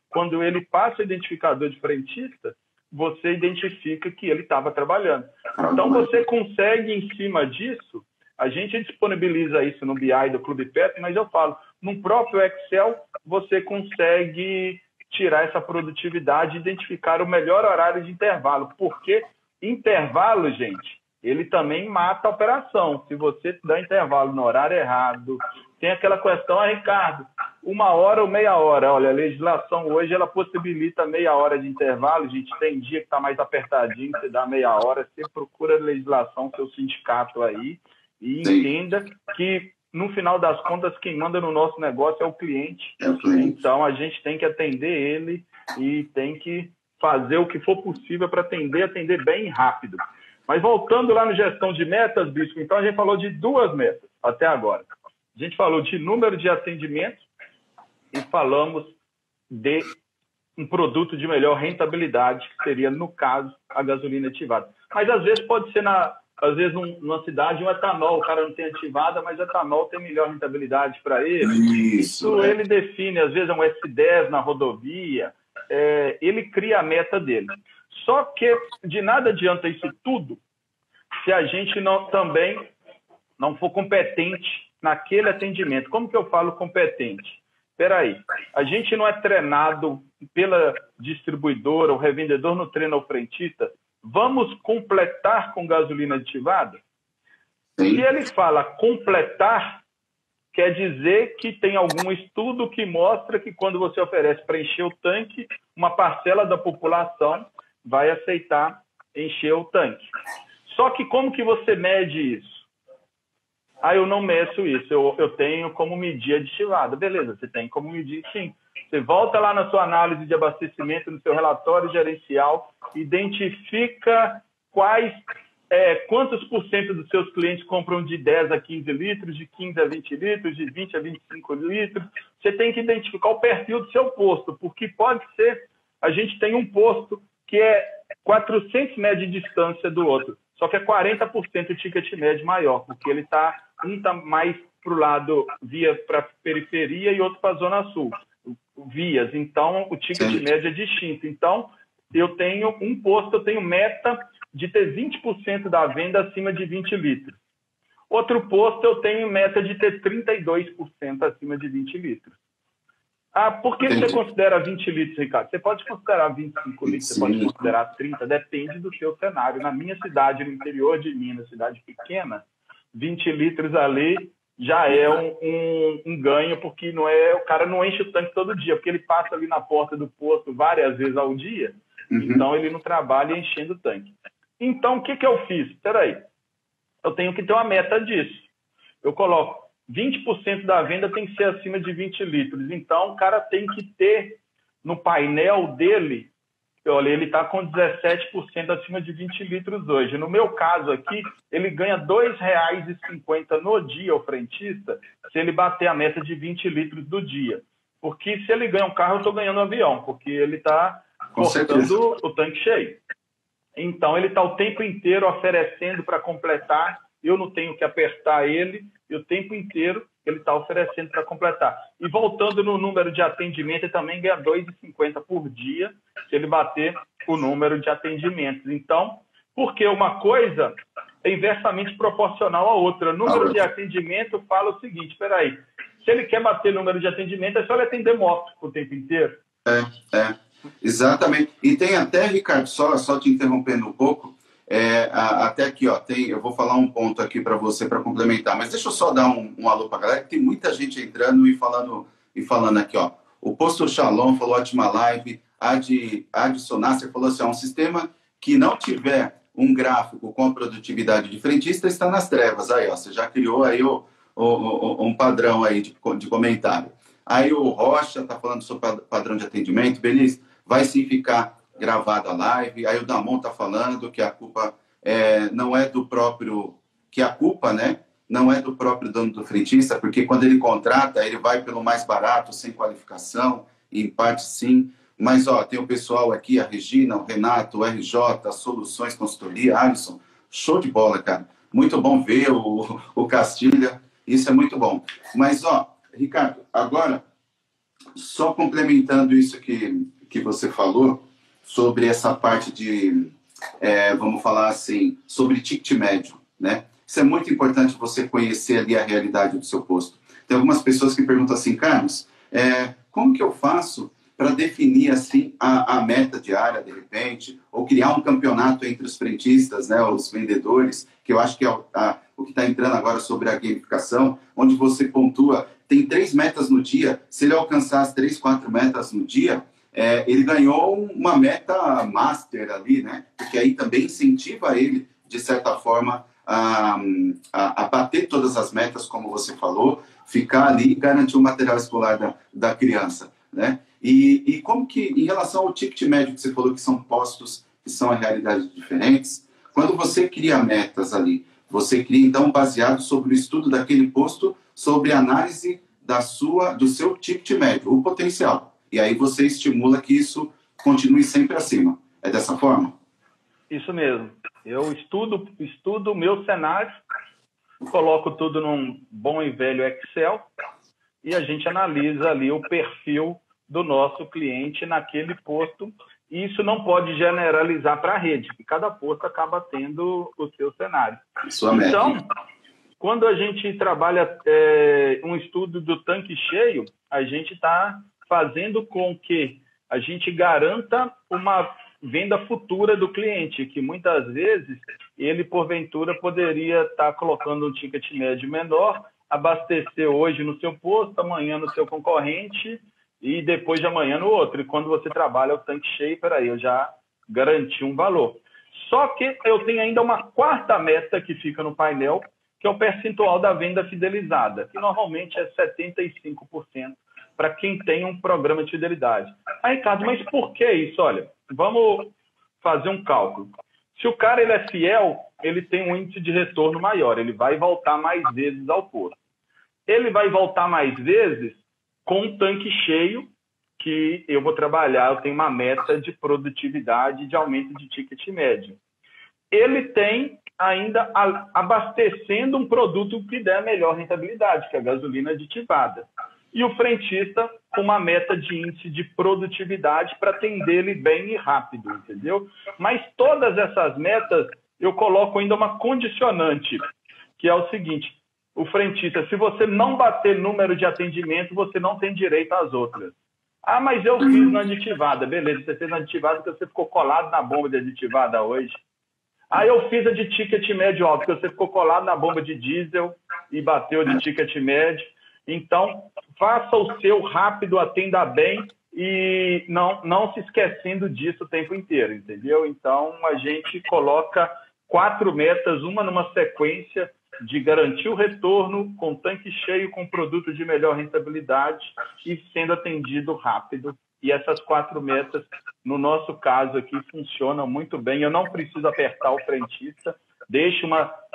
quando ele passa o identificador de frentista, você identifica que ele estava trabalhando. Então, você consegue, em cima disso, a gente disponibiliza isso no BI do Clube Petro, mas eu falo, no próprio Excel, você consegue tirar essa produtividade e identificar o melhor horário de intervalo, porque intervalo, gente, ele também mata a operação. Se você dá intervalo no horário errado, tem aquela questão, Ricardo, 1 hora ou meia hora. Olha, a legislação hoje, ela possibilita meia hora de intervalo. A gente tem dia que está mais apertadinho, você dá meia hora, você procura a legislação, seu sindicato aí, e entenda que, no final das contas, quem manda no nosso negócio é o cliente. Então, a gente tem que atender ele e tem que fazer o que for possível para atender bem rápido. Mas voltando lá no gestão de metas, Bispo, então a gente falou de 2 metas até agora. A gente falou de número de atendimentos e falamos de um produto de melhor rentabilidade, que seria, no caso, a gasolina ativada. Mas, às vezes, pode ser, numa cidade, um etanol. O cara não tem ativada, mas etanol tem melhor rentabilidade para ele. Isso ele define, às vezes, é um S10 na rodovia. Ele cria a meta dele. Só que de nada adianta isso tudo se a gente também não for competente naquele atendimento. Como que eu falo competente? Espera aí, a gente não é treinado pela distribuidora, o revendedor não treina o frentista. Vamos completar com gasolina aditivada? Sim. Se ele fala completar, quer dizer que tem algum estudo que mostra que quando você oferece para encher o tanque, uma parcela da população vai aceitar encher o tanque. Só que como que você mede isso? Eu não meço isso, eu tenho como medir aditivada. Beleza, você tem como medir, sim. Você volta lá na sua análise de abastecimento, no seu relatório gerencial, identifica quantos por cento dos seus clientes compram de 10 a 15 litros, de 15 a 20 litros, de 20 a 25 litros. Você tem que identificar o perfil do seu posto, porque pode ser, a gente tem um posto que é 400 metros de distância do outro, só que é 40% o ticket médio maior, porque ele um tá mais para o lado via para a periferia e outro para a zona sul, vias. Então, o ticket médio é distinto. Então, eu tenho um posto, eu tenho meta de ter 20% da venda acima de 20 litros. Outro posto, eu tenho meta de ter 32% acima de 20 litros. Por que você considera 20 litros, Ricardo? Você pode considerar 25 litros, você pode considerar 30, depende do seu cenário. Na minha cidade, no interior de Minas, cidade pequena, 20 litros ali já é um ganho, porque o cara não enche o tanque todo dia, porque ele passa ali na porta do posto várias vezes ao dia, então ele não trabalha enchendo o tanque. Então, o que eu fiz? Espera aí, eu tenho que ter uma meta disso. Eu coloco 20% da venda tem que ser acima de 20 litros. Então, o cara tem que ter no painel dele olha, ele está com 17% acima de 20 litros hoje. No meu caso aqui, ele ganha R$ 2,50 no dia, o frentista, se ele bater a meta de 20 litros do dia. Porque se ele ganha um carro, eu estou ganhando um avião, porque ele está cortando o tanque cheio. Então, ele está o tempo inteiro oferecendo para completar, eu não tenho que apertar ele, e o tempo inteiro ele está oferecendo para completar. E voltando no número de atendimento, ele também ganha R$ 2,50 por dia, se ele bater o número de atendimentos. Então, porque uma coisa é inversamente proporcional à outra. O número de atendimento fala o seguinte, espera aí, se ele quer bater o número de atendimento, é só ele atender moto o tempo inteiro. Exatamente. E tem até, Ricardo, só te interrompendo um pouco, até aqui, ó, eu vou falar um ponto aqui para você para complementar, mas deixa eu só dar um alô para a galera, que tem muita gente entrando e falando aqui, ó. O Posto Shalom falou ótima live, Adi Sonácia falou assim, um sistema que não tiver um gráfico com a produtividade de frentista está nas trevas. Aí, ó, você já criou aí um padrão aí de comentário. Aí o Rocha está falando sobre padrão de atendimento, beleza? Vai sim ficar gravada a live. Aí o Damon está falando que a culpa não é do próprio... Que a culpa, né? Não é do próprio dono do frentista, porque quando ele contrata, ele vai pelo mais barato, sem qualificação, em parte sim. Mas, ó, tem o pessoal aqui, a Regina, o Renato, o RJ, Soluções Consultoria, Alisson. Show de bola, cara. Muito bom ver o Castilha. Isso é muito bom. Mas, ó, Ricardo, agora, só complementando isso que você falou, sobre essa parte de, vamos falar assim, sobre ticket médio, né? Isso é muito importante você conhecer ali a realidade do seu posto. Tem algumas pessoas que perguntam assim, Carlos, como que eu faço para definir assim a meta diária, de repente, ou criar um campeonato entre os frentistas, né, os vendedores, que eu acho que é o que está entrando agora sobre a gamificação, onde você pontua, tem 3 metas no dia, se ele alcançar as 3, 4 metas no dia, ele ganhou uma meta master ali, né, porque aí também incentiva ele, de certa forma, a bater todas as metas, como você falou, ficar ali e garantir o material escolar da criança, né? E como que, em relação ao ticket médio que você falou, que são postos que são a realidade diferentes, quando você cria metas ali, você cria, então, baseado sobre o estudo daquele posto, sobre a análise do seu ticket médio, o potencial. E aí você estimula que isso continue sempre acima. É dessa forma? Isso mesmo. Eu estudo o meu cenário, coloco tudo num bom e velho Excel e a gente analisa ali o perfil do nosso cliente naquele posto. E isso não pode generalizar para a rede, porque cada posto acaba tendo o seu cenário. Então, quando a gente trabalha um estudo do tanque cheio, a gente está fazendo com que a gente garanta uma venda futura do cliente, que muitas vezes ele, porventura, poderia estar colocando um ticket médio menor, abastecer hoje no seu posto, amanhã no seu concorrente e depois de amanhã no outro. E quando você trabalha o tanque cheio, peraí, eu já garanti um valor. Só que eu tenho ainda uma quarta meta que fica no painel, que é o percentual da venda fidelizada, que normalmente é 75% para quem tem um programa de fidelidade. Ah, Ricardo, mas por que isso? Olha, vamos fazer um cálculo. Se o cara ele é fiel, ele tem um índice de retorno maior, ele vai voltar mais vezes ao posto. Ele vai voltar mais vezes com um tanque cheio, que eu vou trabalhar, eu tenho uma meta de produtividade, de aumento de ticket médio. Ele tem ainda abastecendo um produto que der melhor rentabilidade, que é a gasolina aditivada. E o frentista com uma meta de índice de produtividade para atender ele bem e rápido, entendeu? Mas todas essas metas, eu coloco ainda uma condicionante, que é o seguinte: o frentista, se você não bater número de atendimento, você não tem direito às outras. Ah, mas eu fiz na aditivada. Beleza, você fez na aditivada porque você ficou colado na bomba de aditivada hoje. Ah, eu fiz a de ticket médio alto, porque você ficou colado na bomba de diesel e bateu de ticket médio. Então, faça o seu rápido, atenda bem e não se esquecendo disso o tempo inteiro, entendeu? Então, a gente coloca 4 metas, uma numa sequência de garantir o retorno com tanque cheio, com produto de melhor rentabilidade e sendo atendido rápido. E essas 4 metas no nosso caso aqui, funciona muito bem. Eu não preciso apertar o frentista,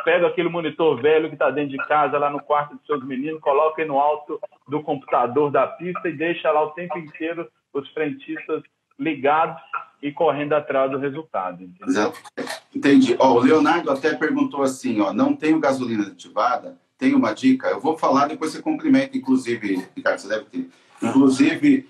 pega aquele monitor velho que está dentro de casa, lá no quarto dos seus meninos, coloca aí no alto do computador da pista e deixa lá o tempo inteiro os frentistas ligados e correndo atrás do resultado. Entendeu? Entendi. O Leonardo até perguntou assim, não tenho gasolina aditivada, tem uma dica? Eu vou falar, depois você complementa, inclusive, Ricardo, você deve ter. Inclusive,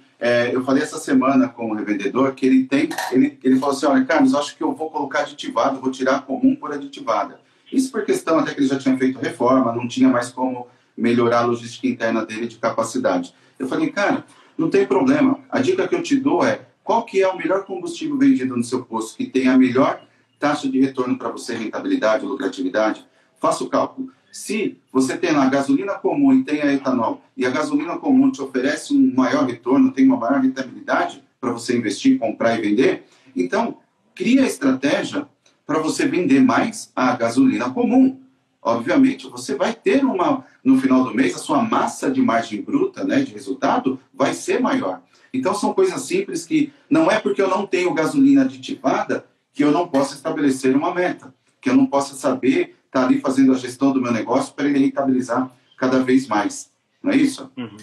eu falei essa semana com o revendedor que ele falou assim, olha, Carlos, acho que eu vou colocar aditivado, vou tirar a comum por aditivada. Isso por questão até que ele já tinha feito reforma, não tinha mais como melhorar a logística interna dele de capacidade. Eu falei, cara, não tem problema. A dica que eu te dou é, qual que é o melhor combustível vendido no seu posto, que tem a melhor taxa de retorno para você, rentabilidade, lucratividade? Faça o cálculo. Se você tem lá a gasolina comum e tem a etanol, e a gasolina comum te oferece um maior retorno, tem uma maior rentabilidade para você investir, comprar e vender, então cria a estratégia para você vender mais a gasolina comum. Obviamente, você vai ter no final do mês, a sua massa de margem bruta, né, de resultado, vai ser maior. Então, são coisas simples que não é porque eu não tenho gasolina aditivada que eu não posso estabelecer uma meta, que eu não possa saber estar ali fazendo a gestão do meu negócio para ele rentabilizar cada vez mais. Não é isso? Uhum.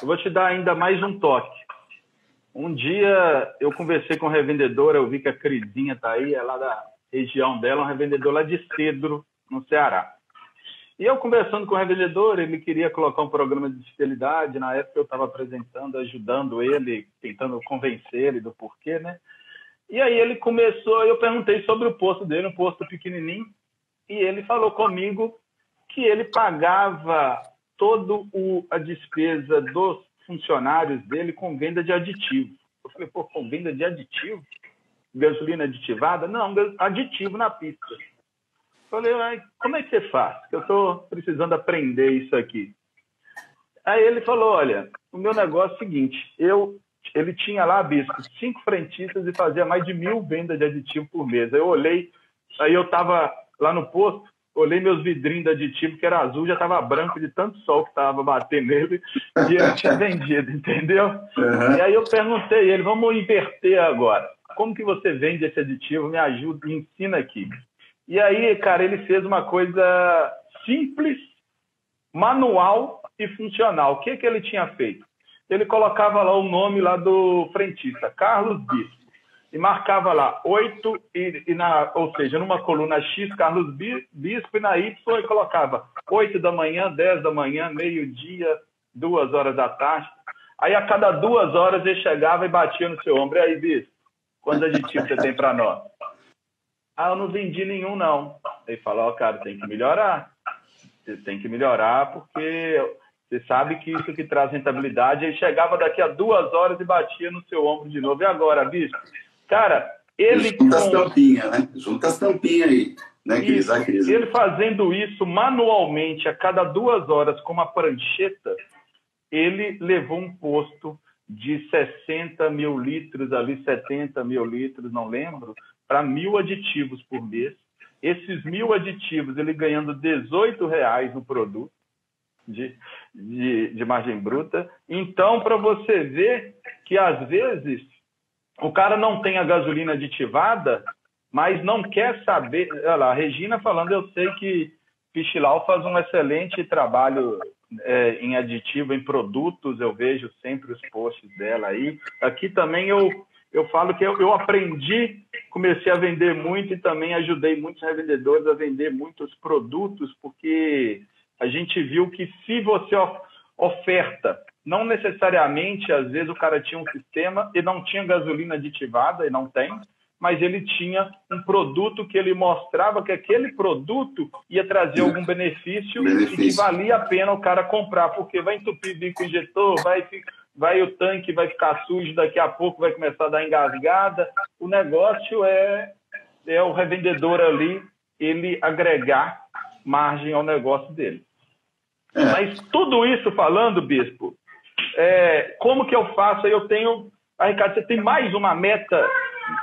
Eu vou te dar ainda mais um toque. Um dia eu conversei com uma revendedora, eu vi que a Crisinha está aí, é lá da região dela, um revendedor lá de Cedro, no Ceará. E eu conversando com o revendedor, ele queria colocar um programa de fidelidade. Na época eu estava apresentando, ajudando ele, tentando convencer ele do porquê, né? E aí ele começou, eu perguntei sobre o posto dele, um posto pequenininho, e ele falou comigo que ele pagava toda a despesa dos funcionários dele com venda de aditivo. Eu falei, pô, com venda de aditivo? Gasolina aditivada? Não, aditivo na pista. Falei, como é que você faz? Eu estou precisando aprender isso aqui. Aí ele falou, olha, o meu negócio é o seguinte, ele tinha lá, Bispo, 5 frentistas e fazia mais de 1.000 vendas de aditivo por mês. Aí eu olhei, aí eu estava lá no posto, olhei meus vidrinhos de aditivo, que era azul, já estava branco de tanto sol que estava batendo nele, e ele tinha vendido, entendeu? Uhum. E aí eu perguntei a ele, vamos inverter agora. Como que você vende esse aditivo? Me ajuda, me ensina aqui. E aí, cara, ele fez uma coisa simples, manual e funcional. O que ele tinha feito? Ele colocava lá o nome lá do frentista, Carlos Bispo, e marcava lá 8, ou seja, numa coluna X, Carlos Bispo, e na Y ele colocava 8 da manhã, 10 da manhã, meio-dia, 2 horas da tarde. Aí a cada 2 horas ele chegava e batia no seu ombro. E aí, Bispo, quantos aditivos você tem para nós? Eu não vendi nenhum, não. Ele falou, cara, tem que melhorar. Você tem que melhorar porque você sabe que isso que traz rentabilidade. Ele chegava daqui a 2 horas e batia no seu ombro de novo. E agora, Bispo? Cara, ele... Junta as tampinhas, né? Junta as tampinhas aí. Né, ele fazendo isso manualmente a cada 2 horas com uma prancheta, ele levou um posto de 60 mil litros ali, 70 mil litros, não lembro, para 1.000 aditivos por mês. Esses 1.000 aditivos, ele ganhando R$18 no produto de margem bruta. Então, para você ver que, às vezes, o cara não tem a gasolina aditivada, mas não quer saber... Olha lá, a Regina falando, eu sei que Pichilau faz um excelente trabalho em aditivo, em produtos, eu vejo sempre os posts dela aí. Aqui também eu falo que eu aprendi, comecei a vender muito e também ajudei muitos revendedores a vender muitos produtos, porque a gente viu que se você oferta, não necessariamente, às vezes o cara tinha um sistema e não tinha gasolina aditivada, e não tem, mas ele tinha um produto que ele mostrava que aquele produto ia trazer algum benefício e que valia a pena o cara comprar, porque vai entupir bico injetor, vai o tanque vai ficar sujo, daqui a pouco vai começar a dar engasgada. O negócio é o revendedor ali, ele agregar margem ao negócio dele. Mas tudo isso falando, Bispo, como que eu faço? Aí eu tenho... Ricardo, você tem mais uma meta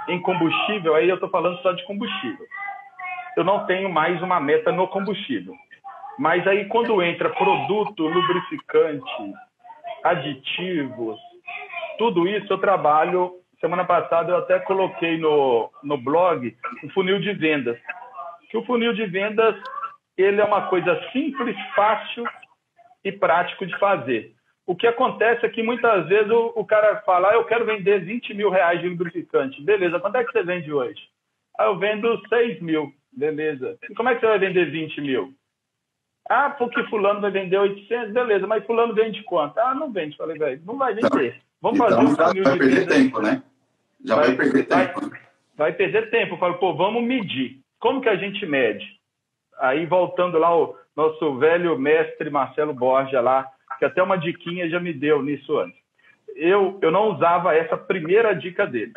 em combustível? Aí eu estou falando só de combustível. Eu não tenho mais uma meta no combustível. Mas aí quando entra produto, lubrificante, aditivos, tudo isso eu trabalho semana passada eu até coloquei no blog o funil de vendas. Que o funil de vendas, ele é uma coisa simples, fácil e prático de fazer. O que acontece é que muitas vezes o cara fala, eu quero vender 20 mil reais de lubrificante. Beleza, quanto é que você vende hoje? Eu vendo 6 mil. Beleza. E como é que você vai vender 20 mil? Porque fulano vai vender 800. Beleza, mas fulano vende quanto? Não vende. Falei, velho, não vai vender. Vamos fazer um funil vai de perder vendas. tempo, né? Já vai perder tempo. Vai perder tempo. Eu falo, vamos medir. Como que a gente mede? Aí, voltando lá, o nosso velho mestre Marcelo Borja lá, que até uma diquinha já me deu nisso antes. Eu não usava essa primeira dica dele.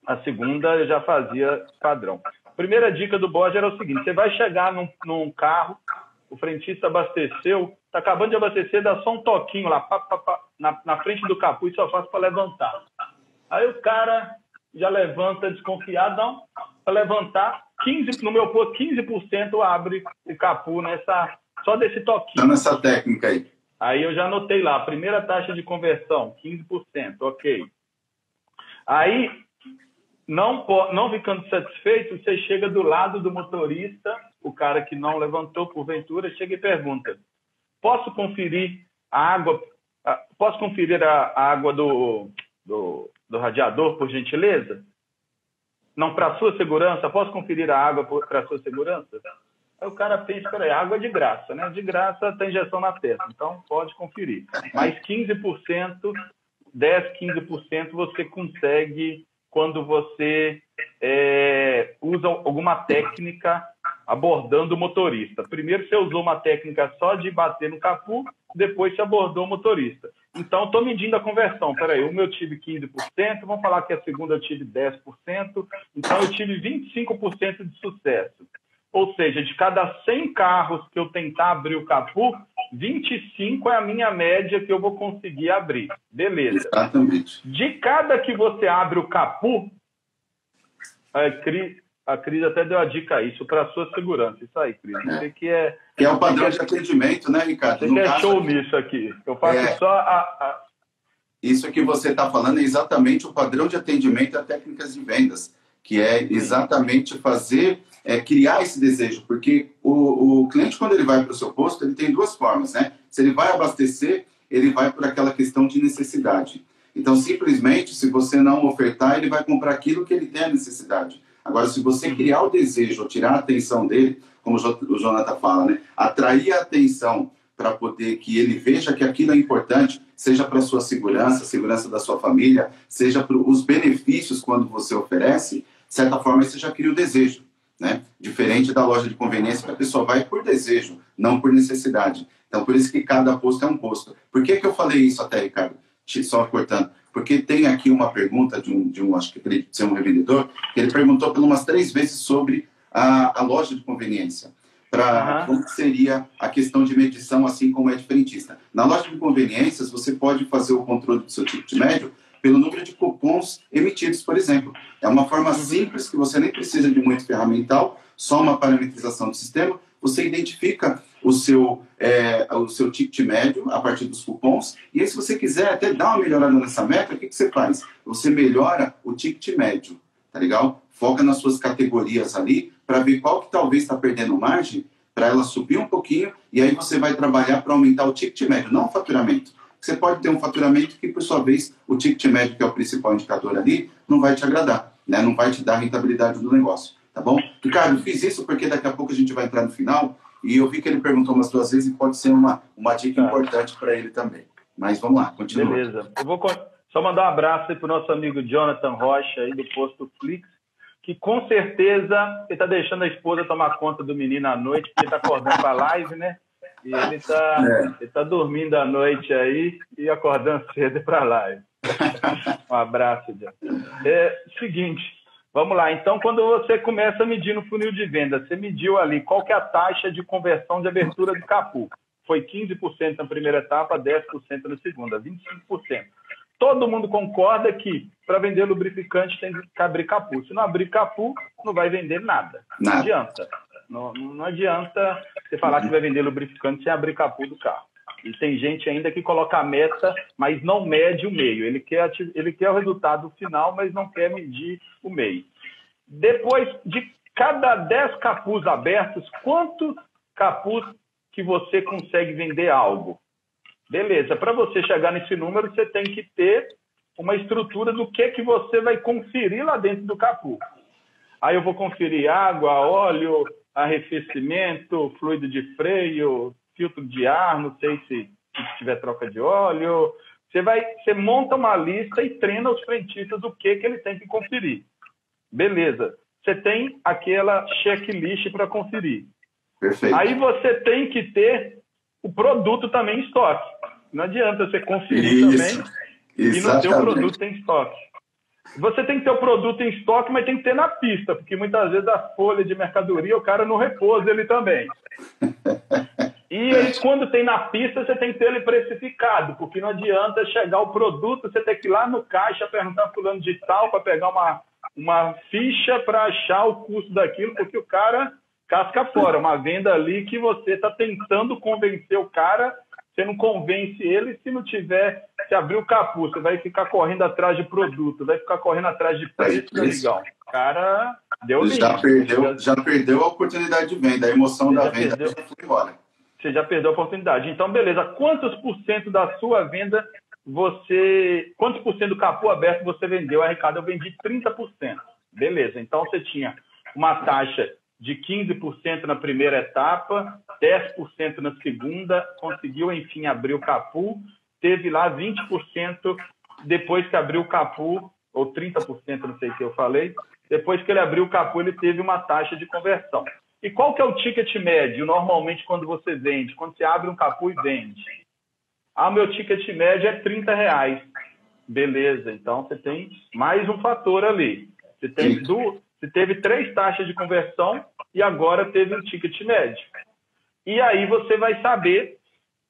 A segunda eu já fazia padrão. A primeira dica do Borja era o seguinte, você vai chegar num carro, o frentista abasteceu, está acabando de abastecer, dá só um toquinho lá, na frente do capuz, só faz para levantar. Aí o cara já levanta desconfiado, para levantar, no meu posto, 15% abre o capô só desse toquinho. Tá nessa técnica aí. Aí eu já anotei lá, primeira taxa de conversão, 15%, ok. Aí, não ficando satisfeito, você chega do lado do motorista, o cara que não levantou porventura, chega e pergunta, posso conferir a água do radiador, por gentileza? Não, para sua segurança, posso conferir a água para sua segurança? Aí o cara pensa, peraí, água é de graça, né? De graça tem injeção na testa, então pode conferir. Mas 15%, 15% você consegue quando você usa alguma técnica abordando o motorista. Primeiro você usou uma técnica só de bater no capô, depois você abordou o motorista. Então, estou medindo a conversão. Peraí, o meu tive 15%, vamos falar que a segunda eu tive 10%, então eu tive 25% de sucesso. Ou seja, de cada 100 carros que eu tentar abrir o capô, 25 é a minha média que eu vou conseguir abrir. Beleza. Exatamente. De cada que você abre o capô, a Cris até deu a dica isso para a sua segurança. Isso aí, Cris. Que é o padrão de atendimento, né, Ricardo? Você quer show nisso aqui. Eu faço só Isso que você está falando é exatamente o padrão de atendimento a técnicas de vendas, que é exatamente criar esse desejo, porque o cliente, quando ele vai para o seu posto, ele tem duas formas, né? Se ele vai abastecer, ele vai por aquela questão de necessidade. Então, simplesmente, se você não ofertar, ele vai comprar aquilo que ele tem a necessidade. Agora, se você criar o desejo, tirar a atenção dele, como o Jonathan fala, né? Atrair a atenção para poder que ele veja que aquilo é importante, seja para a sua segurança, segurança da sua família, seja para os benefícios quando você oferece, de certa forma, você já cria o desejo, né? Diferente da loja de conveniência, que a pessoa vai por desejo, não por necessidade. Então, por isso que cada posto é um posto. Por que eu falei isso até, Ricardo? Só cortando. Porque tem aqui uma pergunta de um acho que acredito ser um revendedor, que ele perguntou por umas 3 vezes sobre a loja de conveniência. Como seria a questão de medição, assim como é de frentista. Na loja de conveniências, você pode fazer o controle do seu ticket médio pelo número de cupons emitidos, por exemplo. É uma forma simples, que você nem precisa de muito ferramental, só uma parametrização do sistema. Você identifica o seu ticket médio a partir dos cupons, e aí, se você quiser até dar uma melhorada nessa meta, o que você faz? Você melhora o ticket médio, tá legal? Foca nas suas categorias ali, para ver qual que talvez está perdendo margem, para ela subir um pouquinho, e aí você vai trabalhar para aumentar o ticket médio, não o faturamento. Você pode ter um faturamento que, por sua vez, o ticket médio, que é o principal indicador ali, não vai te agradar, né? Não vai te dar a rentabilidade do negócio, tá bom? Ricardo, fiz isso porque daqui a pouco a gente vai entrar no final, e eu vi que ele perguntou umas 2 vezes, e pode ser uma dica importante para ele também. Mas vamos lá, continua. Beleza. Eu vou só mandar um abraço aí para o nosso amigo Jonathan Rocha, aí do Posto Flix, que com certeza ele está deixando a esposa tomar conta do menino à noite, porque ele está acordando para a live, né? E ele está dormindo à noite aí e acordando cedo para a live. Um abraço, Jonathan. Seguinte, vamos lá. Então, quando você começa a medir no funil de venda, você mediu ali qual que é a taxa de conversão de abertura do capô. Foi 15% na primeira etapa, 10% na segunda, 25%. Todo mundo concorda que para vender lubrificante tem que abrir capô. Se não abrir capô, não vai vender nada. Não adianta. Não adianta você falar que vai vender lubrificante sem abrir capô do carro. E tem gente ainda que coloca a meta, mas não mede o meio. Ele quer o resultado final, mas não quer medir o meio. Depois de cada 10 capus abertos, quantos capus que você consegue vender algo? Beleza, para você chegar nesse número, você tem que ter uma estrutura do que você vai conferir lá dentro do capu. Aí eu vou conferir água, óleo, arrefecimento, fluido de freio, filtro de ar, não sei se tiver troca de óleo. Você monta uma lista e treina os frentistas o que ele tem que conferir. Beleza, você tem aquela checklist para conferir. Perfeito. Aí você tem que ter o produto também em estoque. Não adianta você conferir também e não ter o produto em estoque. Você tem que ter o produto em estoque, mas tem que ter na pista, porque muitas vezes a folha de mercadoria o cara não repousa ele também. E aí, quando tem na pista, você tem que ter ele precificado, porque não adianta chegar o produto, você tem que ir lá no caixa perguntar fulano de tal para pegar uma ficha para achar o custo daquilo, porque o cara casca fora. Uma venda ali que você está tentando convencer o cara, você não convence ele se não tiver, se abrir o capuz, você vai ficar correndo atrás de produto, vai ficar correndo atrás de preço, amigão. O cara deu já perdeu a oportunidade de venda, a emoção da venda já foi embora. Você já perdeu a oportunidade. Então, beleza, quantos por cento da sua venda quantos por cento do capu aberto você vendeu? A Ricardo, eu vendi 30%. Beleza, então você tinha uma taxa de 15% na primeira etapa, 10% na segunda, conseguiu, enfim, abrir o capu, teve lá 20% depois que abriu o capu, ou 30%, não sei se eu falei, depois que ele abriu o capu, ele teve uma taxa de conversão. E qual que é o ticket médio, normalmente, quando você vende? Quando você abre um capu e vende? O meu ticket médio é R$30. Beleza, então você tem mais um fator ali. Você teve 3 taxas de conversão e agora teve um ticket médio. E aí você vai saber,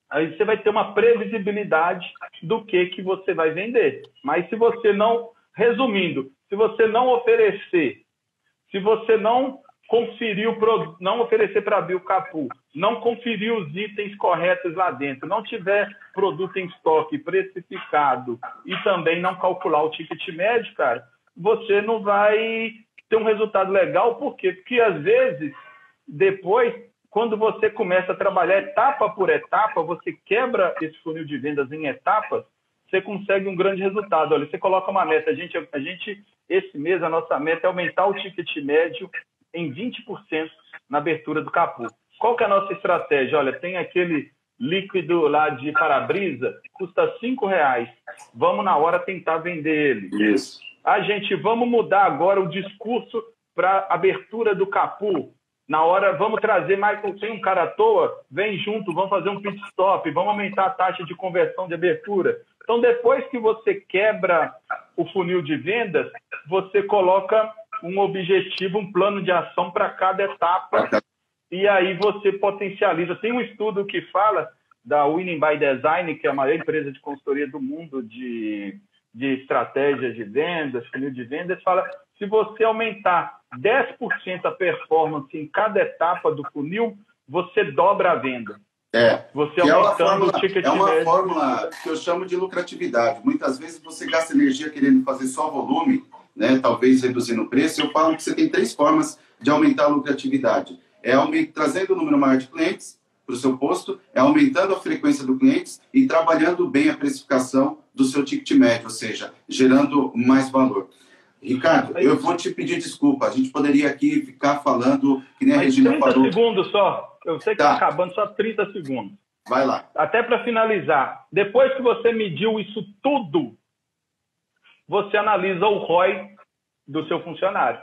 aí você vai ter uma previsibilidade do que você vai vender. Mas se você não, resumindo, se você não oferecer, se você não conferir o produto, não oferecer para abrir o capu, não conferir os itens corretos lá dentro, não tiver produto em estoque precificado e também não calcular o ticket médio, cara, você não vai ter um resultado legal. Por quê? Porque, às vezes, depois, quando você começa a trabalhar etapa por etapa, você quebra esse funil de vendas em etapas, você consegue um grande resultado. Olha, você coloca uma meta. A gente esse mês, a nossa meta é aumentar o ticket médio em 20% na abertura do capu. Qual que é a nossa estratégia? Olha, tem aquele líquido lá de para-brisa, custa R$5. Vamos, na hora, tentar vender ele. Isso. Vamos mudar agora o discurso para abertura do capu. Na hora, vamos trazer mais, tem um cara à toa, vem junto, vamos fazer um pit stop, vamos aumentar a taxa de conversão de abertura. Então, depois que você quebra o funil de vendas, você coloca um objetivo, um plano de ação para cada etapa, e aí você potencializa. Tem um estudo que fala da Winning by Design, que é a maior empresa de consultoria do mundo de estratégias de vendas, funil de vendas, fala: se você aumentar 10% a performance em cada etapa do funil, você dobra a venda. Você é uma fórmula que eu chamo de lucratividade. Muitas vezes você gasta energia querendo fazer só volume, né? Talvez reduzindo o preço. Eu falo que você tem 3 formas de aumentar a lucratividade. Trazendo o número maior de clientes para o seu posto, aumentando a frequência dos clientes e trabalhando bem a precificação do seu ticket médio, ou seja, gerando mais valor. Ricardo, eu vou te pedir desculpa. A gente poderia aqui ficar falando que nem a Regina falou. 30 segundos só. Eu sei que está acabando, só 30 segundos. Vai lá. Até para finalizar. Depois que você mediu isso tudo, você analisa o ROI do seu funcionário.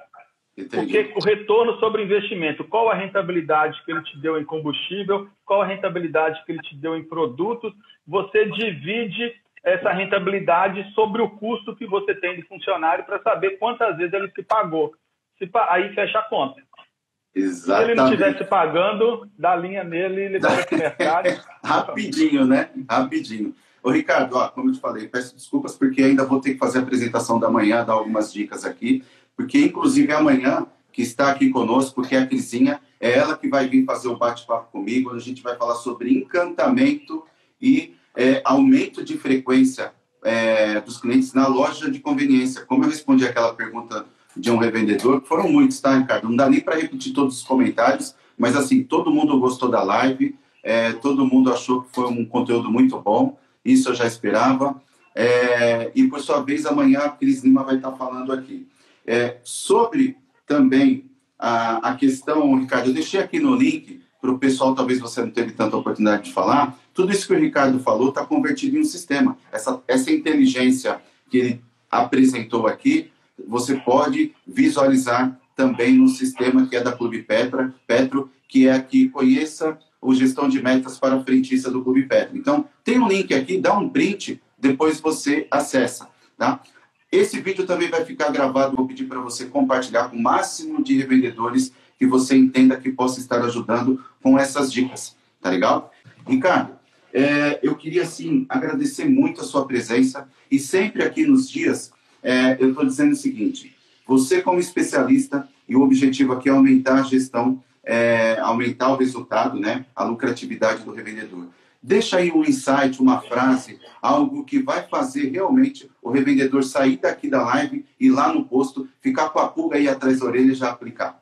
Entendi. Porque o retorno sobre investimento, qual a rentabilidade que ele te deu em combustível, qual a rentabilidade que ele te deu em produtos, você divide essa rentabilidade sobre o custo que você tem de funcionário para saber quantas vezes ele se pagou. Aí fecha a conta. Exatamente. Se ele não estivesse pagando, dá linha nele e libera para o mercado. Rapidinho, né? Rapidinho. Ô, Ricardo, como eu te falei, peço desculpas porque ainda vou ter que fazer a apresentação da manhã, dar algumas dicas aqui, porque inclusive amanhã, que está aqui conosco, porque a Crisinha, é ela que vai vir fazer o bate-papo comigo, a gente vai falar sobre encantamento e aumento de frequência dos clientes na loja de conveniência. Como eu respondi aquela pergunta de um revendedor, foram muitos, tá, Ricardo? Não dá nem para repetir todos os comentários, mas assim, todo mundo gostou da live, todo mundo achou que foi um conteúdo muito bom, isso eu já esperava. E, por sua vez, amanhã a Cris Lima vai estar falando aqui. Sobre também a questão, Ricardo, eu deixei aqui no link para o pessoal, talvez você não teve tanta oportunidade de falar, tudo isso que o Ricardo falou está convertido em um sistema. Essa inteligência que ele apresentou aqui, você pode visualizar também no sistema que é da Clube Petro, que é aqui, conheça o gestão de metas para a frentista do Clube Petro. Então, tem um link aqui, dá um print, depois você acessa, tá? Esse vídeo também vai ficar gravado, vou pedir para você compartilhar com o máximo de revendedores que você entenda que possa estar ajudando com essas dicas, tá legal? Ricardo, eu queria, sim, agradecer muito a sua presença e sempre aqui nos dias, eu estou dizendo o seguinte, você como especialista, e o objetivo aqui é aumentar a gestão, aumentar o resultado, né, a lucratividade do revendedor. Deixa aí um insight, uma frase, algo que vai fazer realmente o revendedor sair daqui da live e ir lá no posto, ficar com a pulga aí atrás da orelha e já aplicar.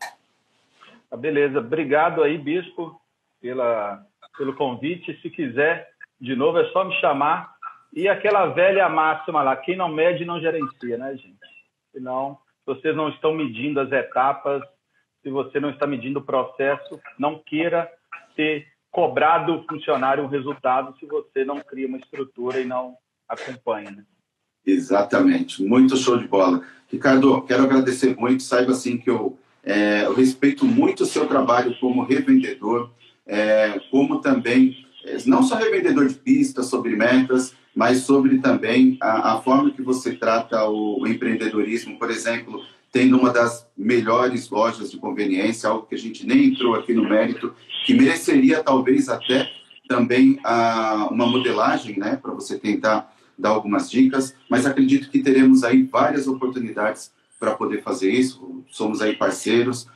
Beleza, obrigado aí, Bispo, pelo convite. Se quiser, de novo, é só me chamar. E aquela velha máxima lá, quem não mede não gerencia, né, gente? Senão, se vocês não estão medindo as etapas, se você não está medindo o processo, não queira ter cobrado do funcionário um resultado se você não cria uma estrutura e não acompanha, né? Exatamente, muito show de bola. Ricardo, quero agradecer muito, saiba assim que eu respeito muito o seu trabalho como revendedor, como também, não só revendedor de pistas sobre metas, mas sobre também a forma que você trata o empreendedorismo, por exemplo, tendo uma das melhores lojas de conveniência, algo que a gente nem entrou aqui no mérito, que mereceria talvez até também uma modelagem, né, para você tentar dar algumas dicas, mas acredito que teremos aí várias oportunidades para poder fazer isso, somos aí parceiros,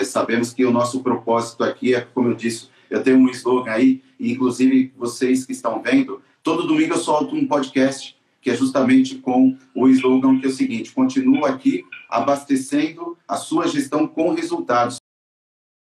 sabemos que o nosso propósito aqui é, como eu disse, eu tenho um slogan aí, e inclusive vocês que estão vendo, todo domingo eu solto um podcast que é justamente com o slogan que é o seguinte, continua aqui abastecendo a sua gestão com resultados.